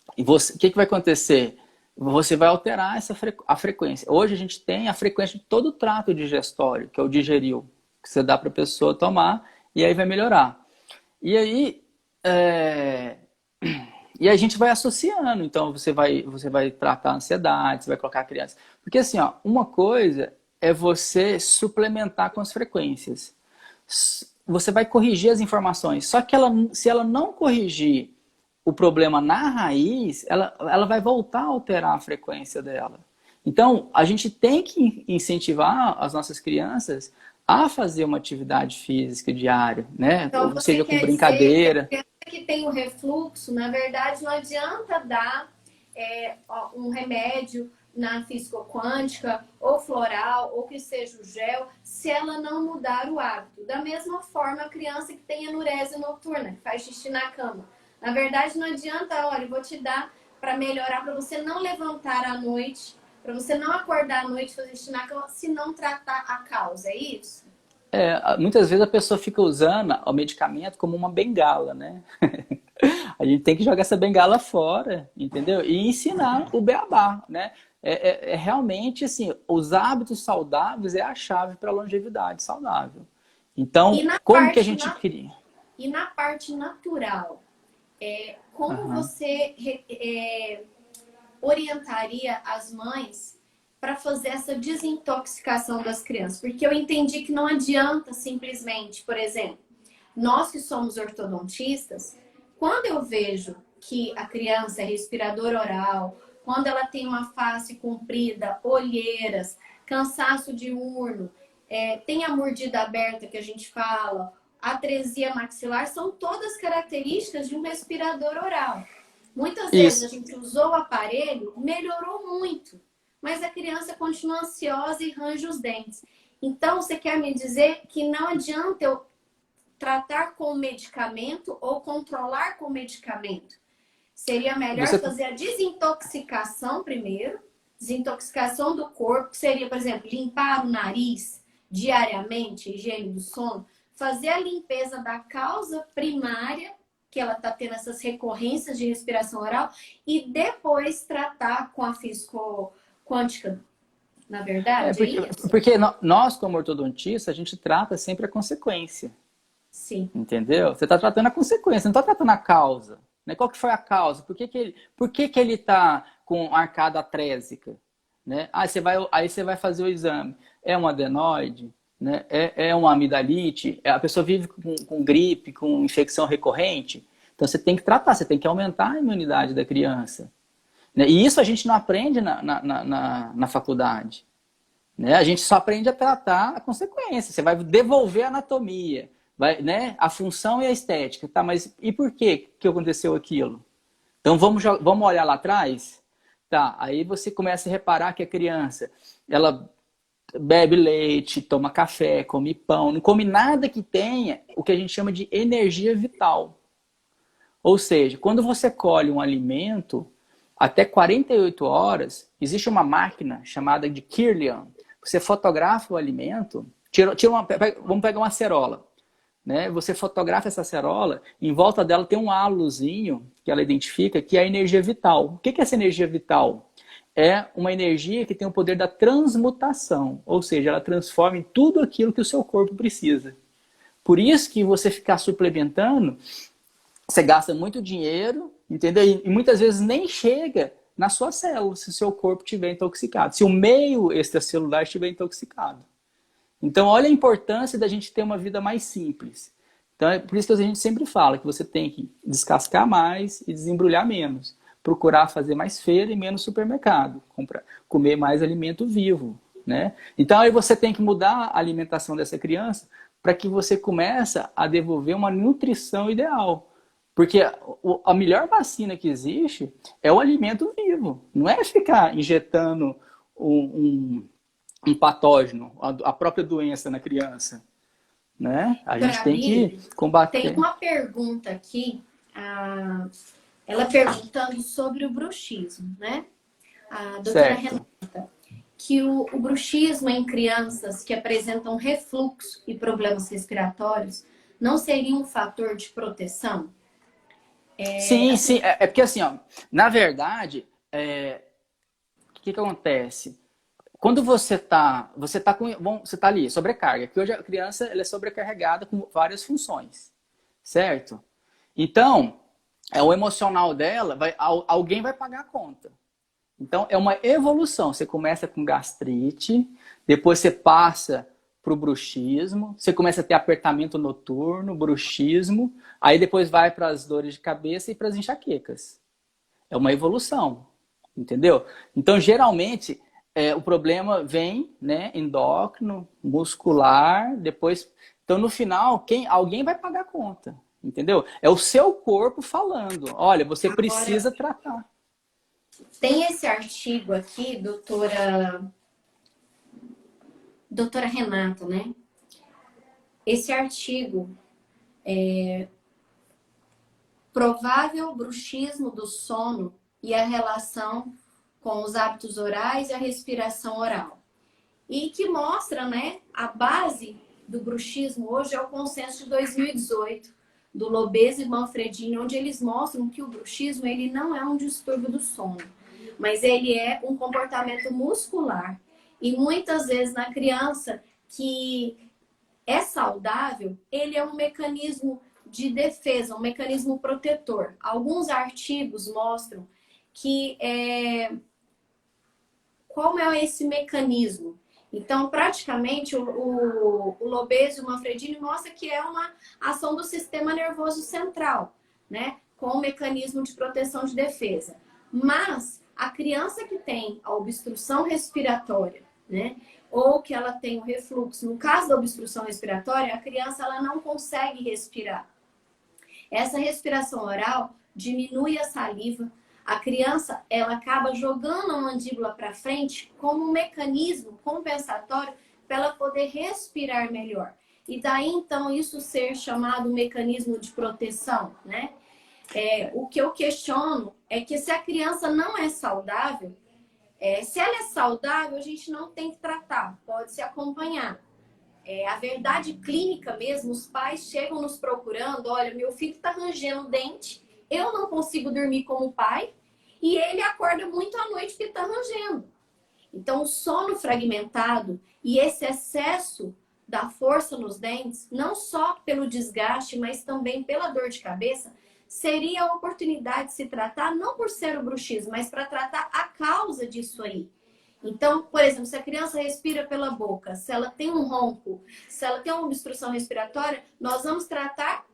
o que vai acontecer? Você vai alterar a frequência. Hoje a gente tem a frequência de todo o trato digestório, que é o digeril, que você dá para a pessoa tomar e aí vai melhorar. E aí, e a gente vai associando. Então, você vai tratar a ansiedade, você vai colocar a criança. Porque assim, uma coisa é você suplementar com as frequências. você vai corrigir as informações. Só que se ela não corrigir o problema na raiz, ela vai voltar a alterar a frequência dela. Então, a gente tem que incentivar as nossas crianças a fazer uma atividade física diária, né? Então, Ou você seja, com quer dizer que a brincadeira. criança que tem o refluxo, na verdade, não adianta dar um remédio na físico-quântica, ou floral, ou que seja o gel, se ela não mudar o hábito. Da mesma forma, a criança que tem enurese noturna, que faz xixi na cama. Na verdade, não adianta, olha, eu vou te dar para melhorar, para você não levantar à noite, para você não acordar à noite e fazer xixi na cama, se não tratar a causa, é isso? Muitas vezes a pessoa fica usando o medicamento como uma bengala, né? A gente tem que jogar essa bengala fora, entendeu? E ensinar o beabá, né? Realmente, assim, os hábitos saudáveis é a chave para a longevidade saudável. Então, como que a gente cria? E na parte natural, como você orientaria as mães para fazer essa desintoxicação das crianças? Porque eu entendi que não adianta simplesmente, por exemplo, nós que somos ortodontistas, quando eu vejo que a criança é respirador oral, quando ela tem uma face comprida, olheiras, cansaço diurno, tem a mordida aberta que a gente fala, atresia maxilar, são todas características de um respirador oral. Muitas vezes a gente usou o aparelho, melhorou muito, mas a criança continua ansiosa e range os dentes. Então, você quer me dizer que não adianta eu tratar com medicamento ou controlar com medicamento? Seria melhor fazer a desintoxicação primeiro, desintoxicação do corpo, que seria, por exemplo, limpar o nariz diariamente, higiene do sono, fazer a limpeza da causa primária, que ela está tendo essas recorrências de respiração oral, e depois tratar com a físico-quântica, na verdade, porque nós, como ortodontistas, a gente trata sempre a consequência. Sim. Entendeu? Você está tratando a consequência, não está tratando a causa. Né? Qual que foi a causa? Por que ele está com arcada atrésica? Né? Aí você vai fazer o exame. É um adenoide? Né? É uma amidalite? A pessoa vive com gripe, com infecção recorrente? Então você tem que tratar, você tem que aumentar a imunidade da criança. Né? E isso a gente não aprende na faculdade. Né? A gente só aprende a tratar a consequência. Você vai devolver a anatomia. Né? A função e a estética, tá? Mas e por que aconteceu aquilo? Então vamos olhar lá atrás, tá? Aí você começa a reparar que a criança, ela bebe leite, toma café, come pão, não come nada que tenha o que a gente chama de energia vital. Ou seja, quando você colhe um alimento, até 48 horas, existe uma máquina chamada de Kirlian. Você fotografa o alimento, vamos pegar uma acerola. Né? Você fotografa essa acerola, em volta dela tem um halozinho que ela identifica que é a energia vital. O que é essa energia vital? É uma energia que tem o poder da transmutação, ou seja, ela transforma em tudo aquilo que o seu corpo precisa. Por isso que você ficar suplementando, você gasta muito dinheiro, entendeu? E muitas vezes nem chega na sua célula se o seu corpo estiver intoxicado, se o meio extracelular estiver intoxicado. Então, olha a importância da gente ter uma vida mais simples. Então, é por isso que a gente sempre fala que você tem que descascar mais e desembrulhar menos. Procurar fazer mais feira e menos supermercado. Comer mais alimento vivo. Né? Então, aí você tem que mudar a alimentação dessa criança para que você comece a devolver uma nutrição ideal. Porque a melhor vacina que existe é o alimento vivo. Não é ficar injetando um patógeno, a própria doença na criança. Né? A gente tem que combater. Tem uma pergunta aqui, ela perguntando sobre o bruxismo, né? A doutora Renata, que o bruxismo em crianças que apresentam refluxo e problemas respiratórios não seria um fator de proteção? Sim. É porque assim, ó, na verdade, o que acontece? Quando você tá ali, sobrecarga, que hoje a criança ela é sobrecarregada com várias funções, certo? Então, o emocional dela, alguém vai pagar a conta. Então, é uma evolução. Você começa com gastrite, depois você passa pro bruxismo, você começa a ter apertamento noturno, bruxismo, aí depois vai para as dores de cabeça e para as enxaquecas. É uma evolução, entendeu? Então, geralmente, o problema vem, né, endócrino, muscular, depois... Então, no final, alguém vai pagar a conta, entendeu? É o seu corpo falando, olha, você precisa tratar. Tem esse artigo aqui, doutora Renata, né? Esse artigo provável bruxismo do sono e a relação com os hábitos orais e a respiração oral. E que mostra, né, a base do bruxismo hoje é o consenso de 2018 do Lobez e Manfredini, onde eles mostram que o bruxismo ele não é um distúrbio do sono, mas ele é um comportamento muscular. E muitas vezes na criança que é saudável, ele é um mecanismo de defesa, um mecanismo protetor. Alguns artigos mostram que como é esse mecanismo. Então, praticamente, o Lobez e o Manfredini mostra que é uma ação do sistema nervoso central, né? Com um mecanismo de proteção de defesa. Mas a criança que tem a obstrução respiratória, né? Ou que ela tem o refluxo, no caso da obstrução respiratória, a criança ela não consegue respirar. Essa respiração oral diminui a saliva. A criança, ela acaba jogando a mandíbula para frente como um mecanismo compensatório para ela poder respirar melhor. E daí, então, isso ser chamado mecanismo de proteção, né? O que eu questiono é que se a criança não é saudável, se ela é saudável, a gente não tem que tratar, pode se acompanhar. A verdade clínica mesmo, os pais chegam nos procurando, olha, meu filho está rangendo o dente, eu não consigo dormir como pai e ele acorda muito à noite porque está rangendo. Então, o sono fragmentado e esse excesso da força nos dentes, não só pelo desgaste, mas também pela dor de cabeça, seria a oportunidade de se tratar, não por ser o bruxismo, mas para tratar a causa disso aí. Então, por exemplo, se a criança respira pela boca, se ela tem um ronco, se ela tem uma obstrução respiratória, nós vamos tratar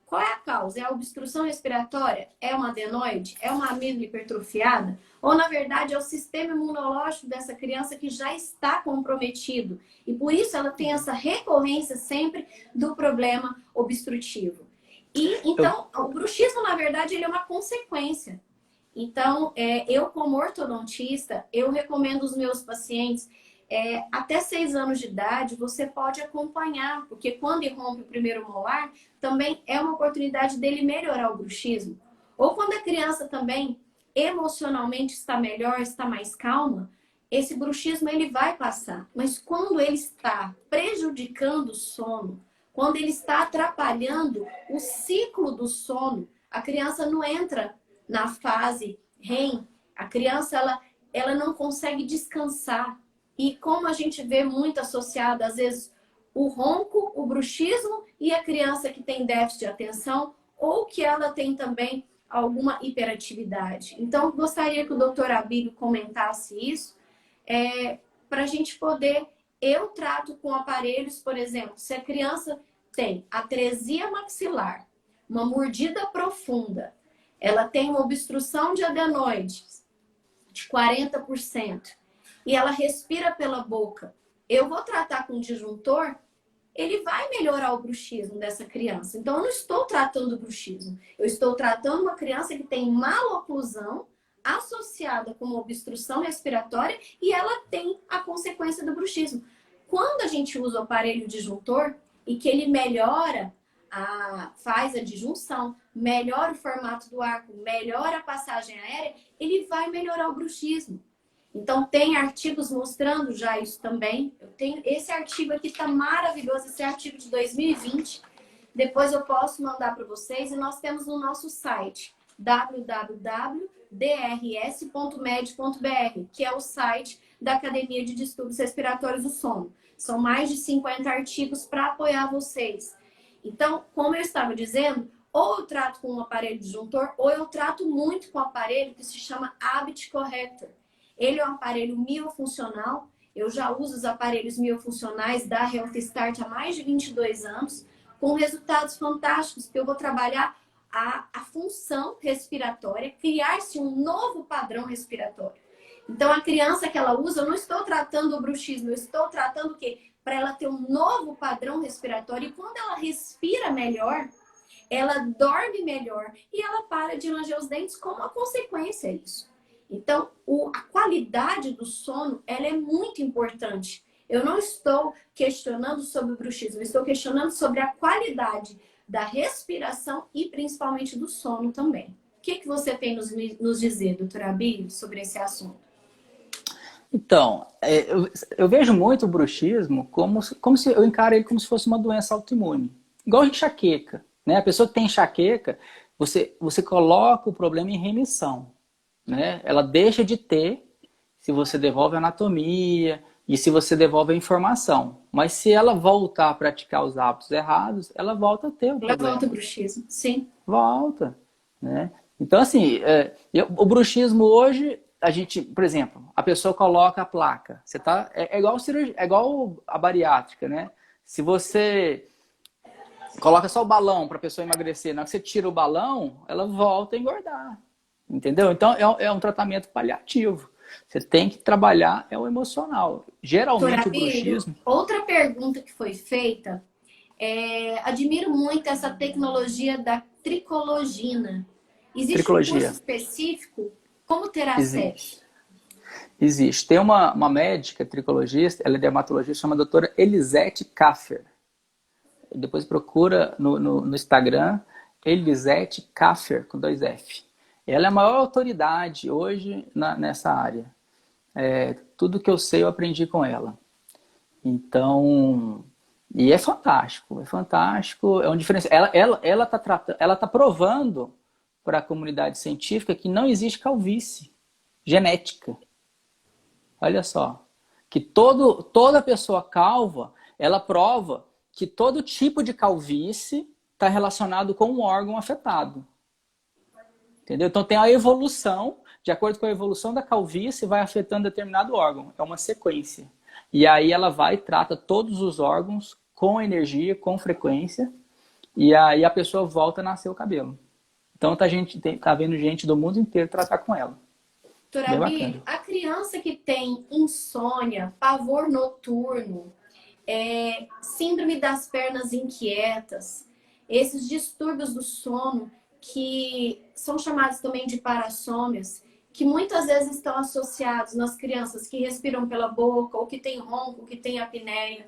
qual é a causa? É a obstrução respiratória? É uma adenoide? É uma amígdala hipertrofiada? Ou, na verdade, é o sistema imunológico dessa criança que já está comprometido? E, por isso, ela tem essa recorrência sempre do problema obstrutivo. E, então, o bruxismo, na verdade, ele é uma consequência. Então, eu como ortodontista, eu recomendo os meus pacientes, até 6 anos de idade, você pode acompanhar, porque quando irrompe o primeiro molar, também é uma oportunidade dele melhorar o bruxismo. Ou quando a criança também emocionalmente está melhor, está mais calma, esse bruxismo ele vai passar. Mas quando ele está prejudicando o sono, quando ele está atrapalhando o ciclo do sono, a criança não entra na fase REM, a criança ela não consegue descansar. E como a gente vê muito associado, às vezes, o ronco, o bruxismo e a criança que tem déficit de atenção ou que ela tem também alguma hiperatividade. Então, gostaria que o doutor Abílio comentasse isso, para a gente poder... Eu trato com aparelhos, por exemplo, se a criança tem atresia maxilar, uma mordida profunda, ela tem uma obstrução de adenoides de 40% e ela respira pela boca, eu vou tratar com disjuntor, ele vai melhorar o bruxismo dessa criança. Então, eu não estou tratando o bruxismo. Eu estou tratando uma criança que tem maloclusão associada com uma obstrução respiratória e ela tem a consequência do bruxismo. Quando a gente usa o aparelho disjuntor e que ele melhora faz a disjunção, melhora o formato do arco, melhora a passagem aérea, ele vai melhorar o bruxismo. Então, tem artigos mostrando já isso também. Eu tenho esse artigo aqui, está maravilhoso, esse artigo de 2020. Depois eu posso mandar para vocês. E nós temos no nosso site, www.drs.med.br, que é o site da Academia de Distúrbios Respiratórios do Sono. São mais de 50 artigos para apoiar vocês. Então, como eu estava dizendo, ou eu trato com um aparelho disjuntor, ou eu trato muito com um aparelho que se chama Habit Corrector. Ele é um aparelho miofuncional, Eu já uso os aparelhos miofuncionais da Health Start há mais de 22 anos, com resultados fantásticos, porque eu vou trabalhar a função respiratória, criar-se um novo padrão respiratório. Então, a criança que ela usa, eu não estou tratando o bruxismo, eu estou tratando o quê? Para ela ter um novo padrão respiratório. E quando ela respira melhor, ela dorme melhor e ela para de ranger os dentes como uma consequência disso. Então, a qualidade do sono, ela é muito importante. Eu não estou questionando sobre o bruxismo, eu estou questionando sobre a qualidade da respiração e principalmente do sono também. O que você tem nos dizer, doutora Abílio, sobre esse assunto? Então, eu vejo muito o bruxismo como se eu encaro ele como se fosse uma doença autoimune. Igual a enxaqueca, né? A pessoa que tem enxaqueca, você coloca o problema em remissão, né? Ela deixa de ter se você devolve a anatomia e se você devolve a informação. Mas se ela voltar a praticar os hábitos errados, ela volta a ter o problema. Ela volta o bruxismo, sim. Volta, né? Então, assim, o bruxismo hoje, a gente, por exemplo, a pessoa coloca a placa. Você tá, é igual cirurgia, é igual a bariátrica, né? Se você coloca só o balão para a pessoa emagrecer, na hora que você tira o balão, ela volta a engordar. Entendeu? Então, é um tratamento paliativo. Você tem que trabalhar o emocional. Geralmente, o bruxismo... Outra pergunta que foi feita, admiro muito essa tecnologia da tricologina. Existe um curso específico? Como ter acesso? Existe. Tem uma médica tricologista, ela é dermatologista, chama doutora Elisete Kaffer. Depois procura no Instagram, Elisete Kaffer, com 2 F. Ela é a maior autoridade hoje nessa área. Tudo que eu sei eu aprendi com ela. Então, e é fantástico, é um diferencial. Ela tá provando para a comunidade científica que não existe calvície genética. Olha só, que toda pessoa calva, ela prova que todo tipo de calvície está relacionado com um órgão afetado. Entendeu? Então tem a evolução, de acordo com a evolução da calvície, vai afetando determinado órgão. É uma sequência. E aí ela vai e trata todos os órgãos com energia, com frequência, e aí a pessoa volta a nascer o cabelo. Então tá vendo gente do mundo inteiro tratar com ela. Doutora Abílio, a criança que tem insônia, pavor noturno, síndrome das pernas inquietas, esses distúrbios do sono, que são chamados também de parassômias, que muitas vezes estão associados nas crianças que respiram pela boca, ou que têm ronco, que têm apneia.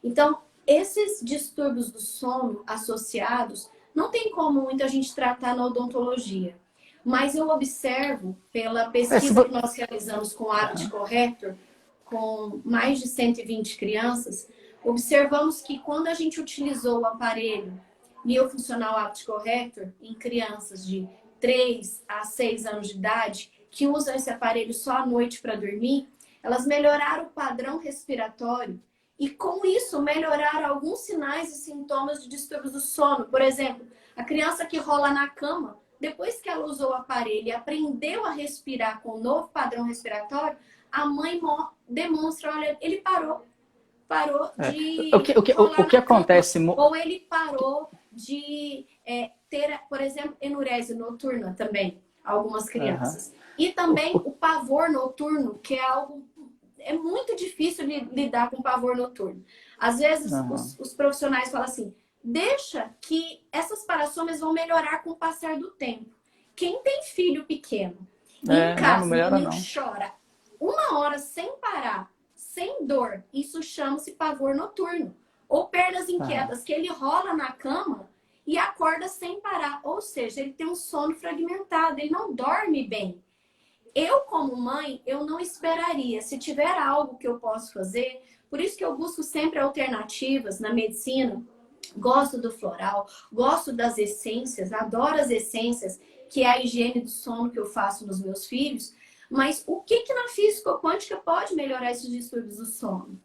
Então, esses distúrbios do sono associados, não tem como muita gente tratar na odontologia. Mas eu observo, pela pesquisa que nós realizamos com o Habit Corrector, com mais de 120 crianças, observamos que quando a gente utilizou o aparelho miofuncional Habit Corrector em crianças de 3 a 6 anos de idade, que usam esse aparelho só à noite para dormir, elas melhoraram o padrão respiratório e, com isso, melhoraram alguns sinais e sintomas de distúrbios do sono. Por exemplo, a criança que rola na cama, depois que ela usou o aparelho e aprendeu a respirar com o novo padrão respiratório, a mãe demonstra, olha, ele parou de... O que acontece... Ou ele parou de ter, por exemplo, enurese noturna também, algumas crianças. E também o pavor noturno, que é algo... É muito difícil lidar com pavor noturno. Às vezes, os profissionais falam assim, deixa que essas parassômias vão melhorar com o passar do tempo. Quem tem filho pequeno, em casa, o menino chora 1 hora sem parar, sem dor, isso chama-se pavor noturno. Ou pernas inquietas, que ele rola na cama e acorda sem parar. Ou seja, ele tem um sono fragmentado, ele não dorme bem. Eu, como mãe, eu não esperaria. Se tiver algo que eu posso fazer, por isso que eu busco sempre alternativas na medicina. Gosto do floral, gosto das essências, adoro as essências, que é a higiene do sono que eu faço nos meus filhos. Mas o que na física quântica pode melhorar esses distúrbios do sono?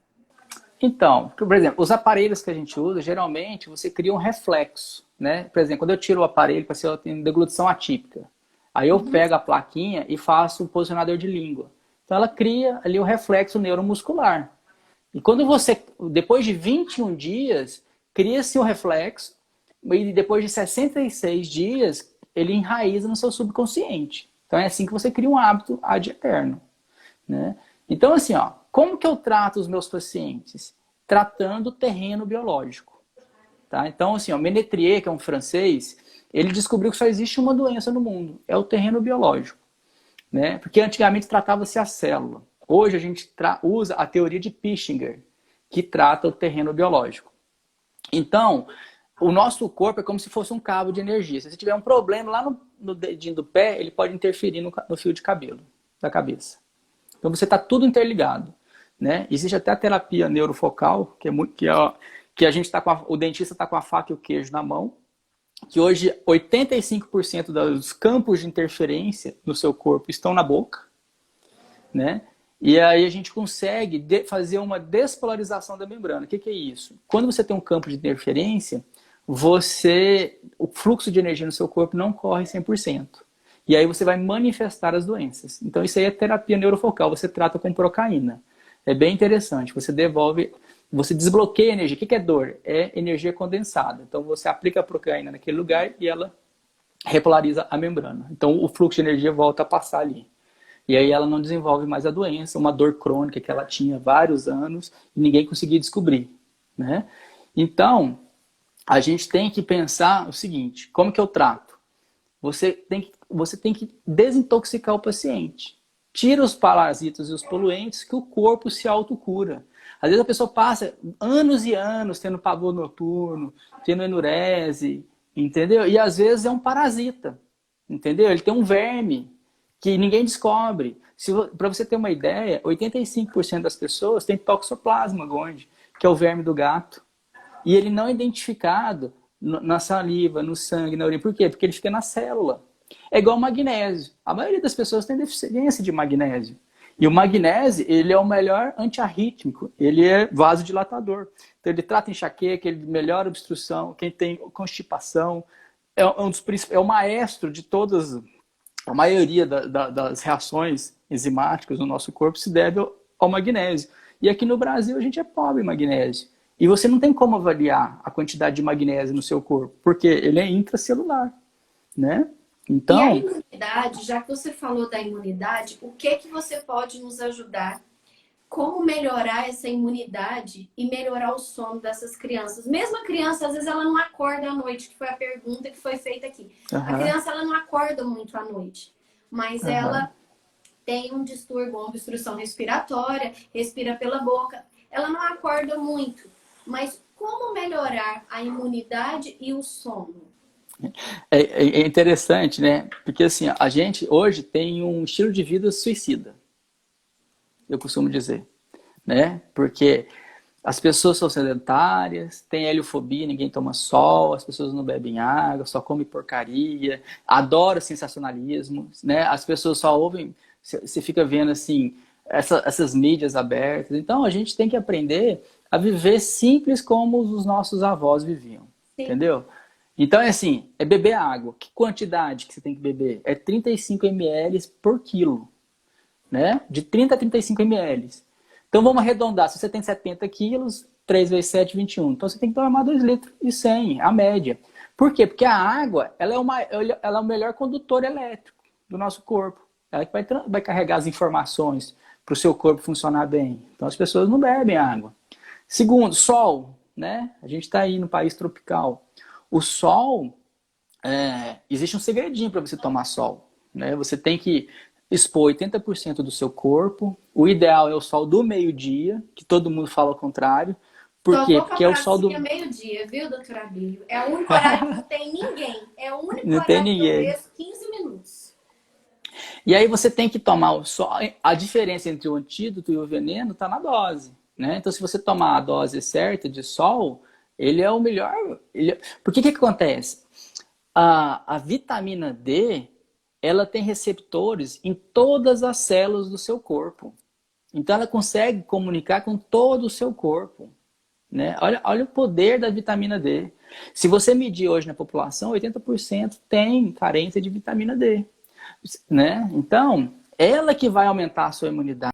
Então, por exemplo, os aparelhos que a gente usa, geralmente você cria um reflexo, né? Por exemplo, quando eu tiro o aparelho para ser uma deglutição atípica, aí eu pego a plaquinha e faço um posicionador de língua. Então ela cria ali o reflexo neuromuscular. E quando você, depois de 21 dias, cria-se o reflexo, e depois de 66 dias, ele enraiza no seu subconsciente. Então é assim que você cria um hábito ad eterno, né? Então assim, ó, como que eu trato os meus pacientes? Tratando o terreno biológico, tá? Então assim, ó, Ménetrier, que é um francês, ele descobriu que só existe uma doença no mundo, é o terreno biológico, né? Porque antigamente tratava-se a célula. Hoje a gente usa a teoria de Pischinger, que trata o terreno biológico. Então, o nosso corpo é como se fosse um cabo de energia. Se você tiver um problema lá no dedinho do pé, ele pode interferir no fio de cabelo da cabeça. Então você está tudo interligado, né? Existe até a terapia neurofocal, que a gente está o dentista está com a faca e o queijo na mão, que hoje 85% dos campos de interferência no seu corpo estão na boca, né? E aí a gente consegue fazer uma despolarização da membrana. O que é isso? Quando você tem um campo de interferência, o fluxo de energia no seu corpo não corre 100%. E aí você vai manifestar as doenças. Então isso aí é terapia neurofocal, você trata com procaína. É bem interessante, você desbloqueia a energia. O que é dor? É energia condensada. Então você aplica a procaína naquele lugar e ela repolariza a membrana. Então o fluxo de energia volta a passar ali. E aí ela não desenvolve mais a doença, uma dor crônica que ela tinha há vários anos e ninguém conseguia descobrir, né? Então, a gente tem que pensar o seguinte, como que eu trato? Você tem que desintoxicar o paciente. Tira os parasitas e os poluentes que o corpo se autocura. Às vezes a pessoa passa anos e anos tendo pavor noturno, tendo enurese, entendeu? E às vezes é um parasita, entendeu? Ele tem um verme que ninguém descobre. Para você ter uma ideia, 85% das pessoas têm toxoplasma gondii, que é o verme do gato. E ele não é identificado na saliva, no sangue, na urina. Por quê? Porque ele fica na célula. É igual ao magnésio. A maioria das pessoas tem deficiência de magnésio. E o magnésio, ele é o melhor antiarrítmico. Ele é vasodilatador. Então ele trata enxaqueca, ele melhora a obstrução, quem tem constipação. É o maestro de todas. A maioria das reações enzimáticas no nosso corpo se deve ao magnésio. E aqui no Brasil a gente é pobre em magnésio. E você não tem como avaliar a quantidade de magnésio no seu corpo, porque ele é intracelular, né? Então, e a imunidade, já que você falou da imunidade, o que você pode nos ajudar? Como melhorar essa imunidade e melhorar o sono dessas crianças? Mesmo a criança, às vezes, ela não acorda à noite, que foi a pergunta que foi feita aqui. A criança, ela não acorda muito à noite, mas ela tem um distúrbio, uma obstrução respiratória, respira pela boca. Ela não acorda muito, mas como melhorar a imunidade e o sono? É interessante, né? Porque assim, a gente hoje tem um estilo de vida suicida. Eu costumo dizer, né? Porque as pessoas são sedentárias, tem heliofobia, ninguém toma sol, as pessoas não bebem água, só comem porcaria, adoram sensacionalismo, né? As pessoas só ouvem, você fica vendo assim, essas mídias abertas. Então a gente tem que aprender a viver simples como os nossos avós viviam, entendeu? Então é assim, é beber água. Que quantidade que você tem que beber? É 35 ml por quilo. Né? De 30 a 35 ml. Então vamos arredondar. Se você tem 70 quilos, 3 vezes 7, 21. Então você tem que tomar 2 litros e 100, a média. Por quê? Porque a água ela é o melhor condutor elétrico do nosso corpo. Ela que vai carregar as informações para o seu corpo funcionar bem. Então as pessoas não bebem água. Segundo, sol. Né? A gente está aí no país tropical. O sol, existe um segredinho para você tomar sol. Né? Você tem que expor 80% do seu corpo. O ideal é o sol do meio-dia, que todo mundo fala ao contrário. Por quê? Porque é o sol do meio-dia, viu, doutor Abílio? É o único horário que não tem ninguém. É o único não horário tem ninguém. que eu vejo 15 minutos. E aí você tem que tomar o sol. A diferença entre o antídoto e o veneno está na dose. Né? Então, se você tomar a dose certa de sol, ele é o melhor. Porque o que acontece? A vitamina D, ela tem receptores em todas as células do seu corpo. Então ela consegue comunicar com todo o seu corpo. Né? Olha o poder da vitamina D. Se você medir hoje na população, 80% tem carência de vitamina D. Né? Então, ela que vai aumentar a sua imunidade.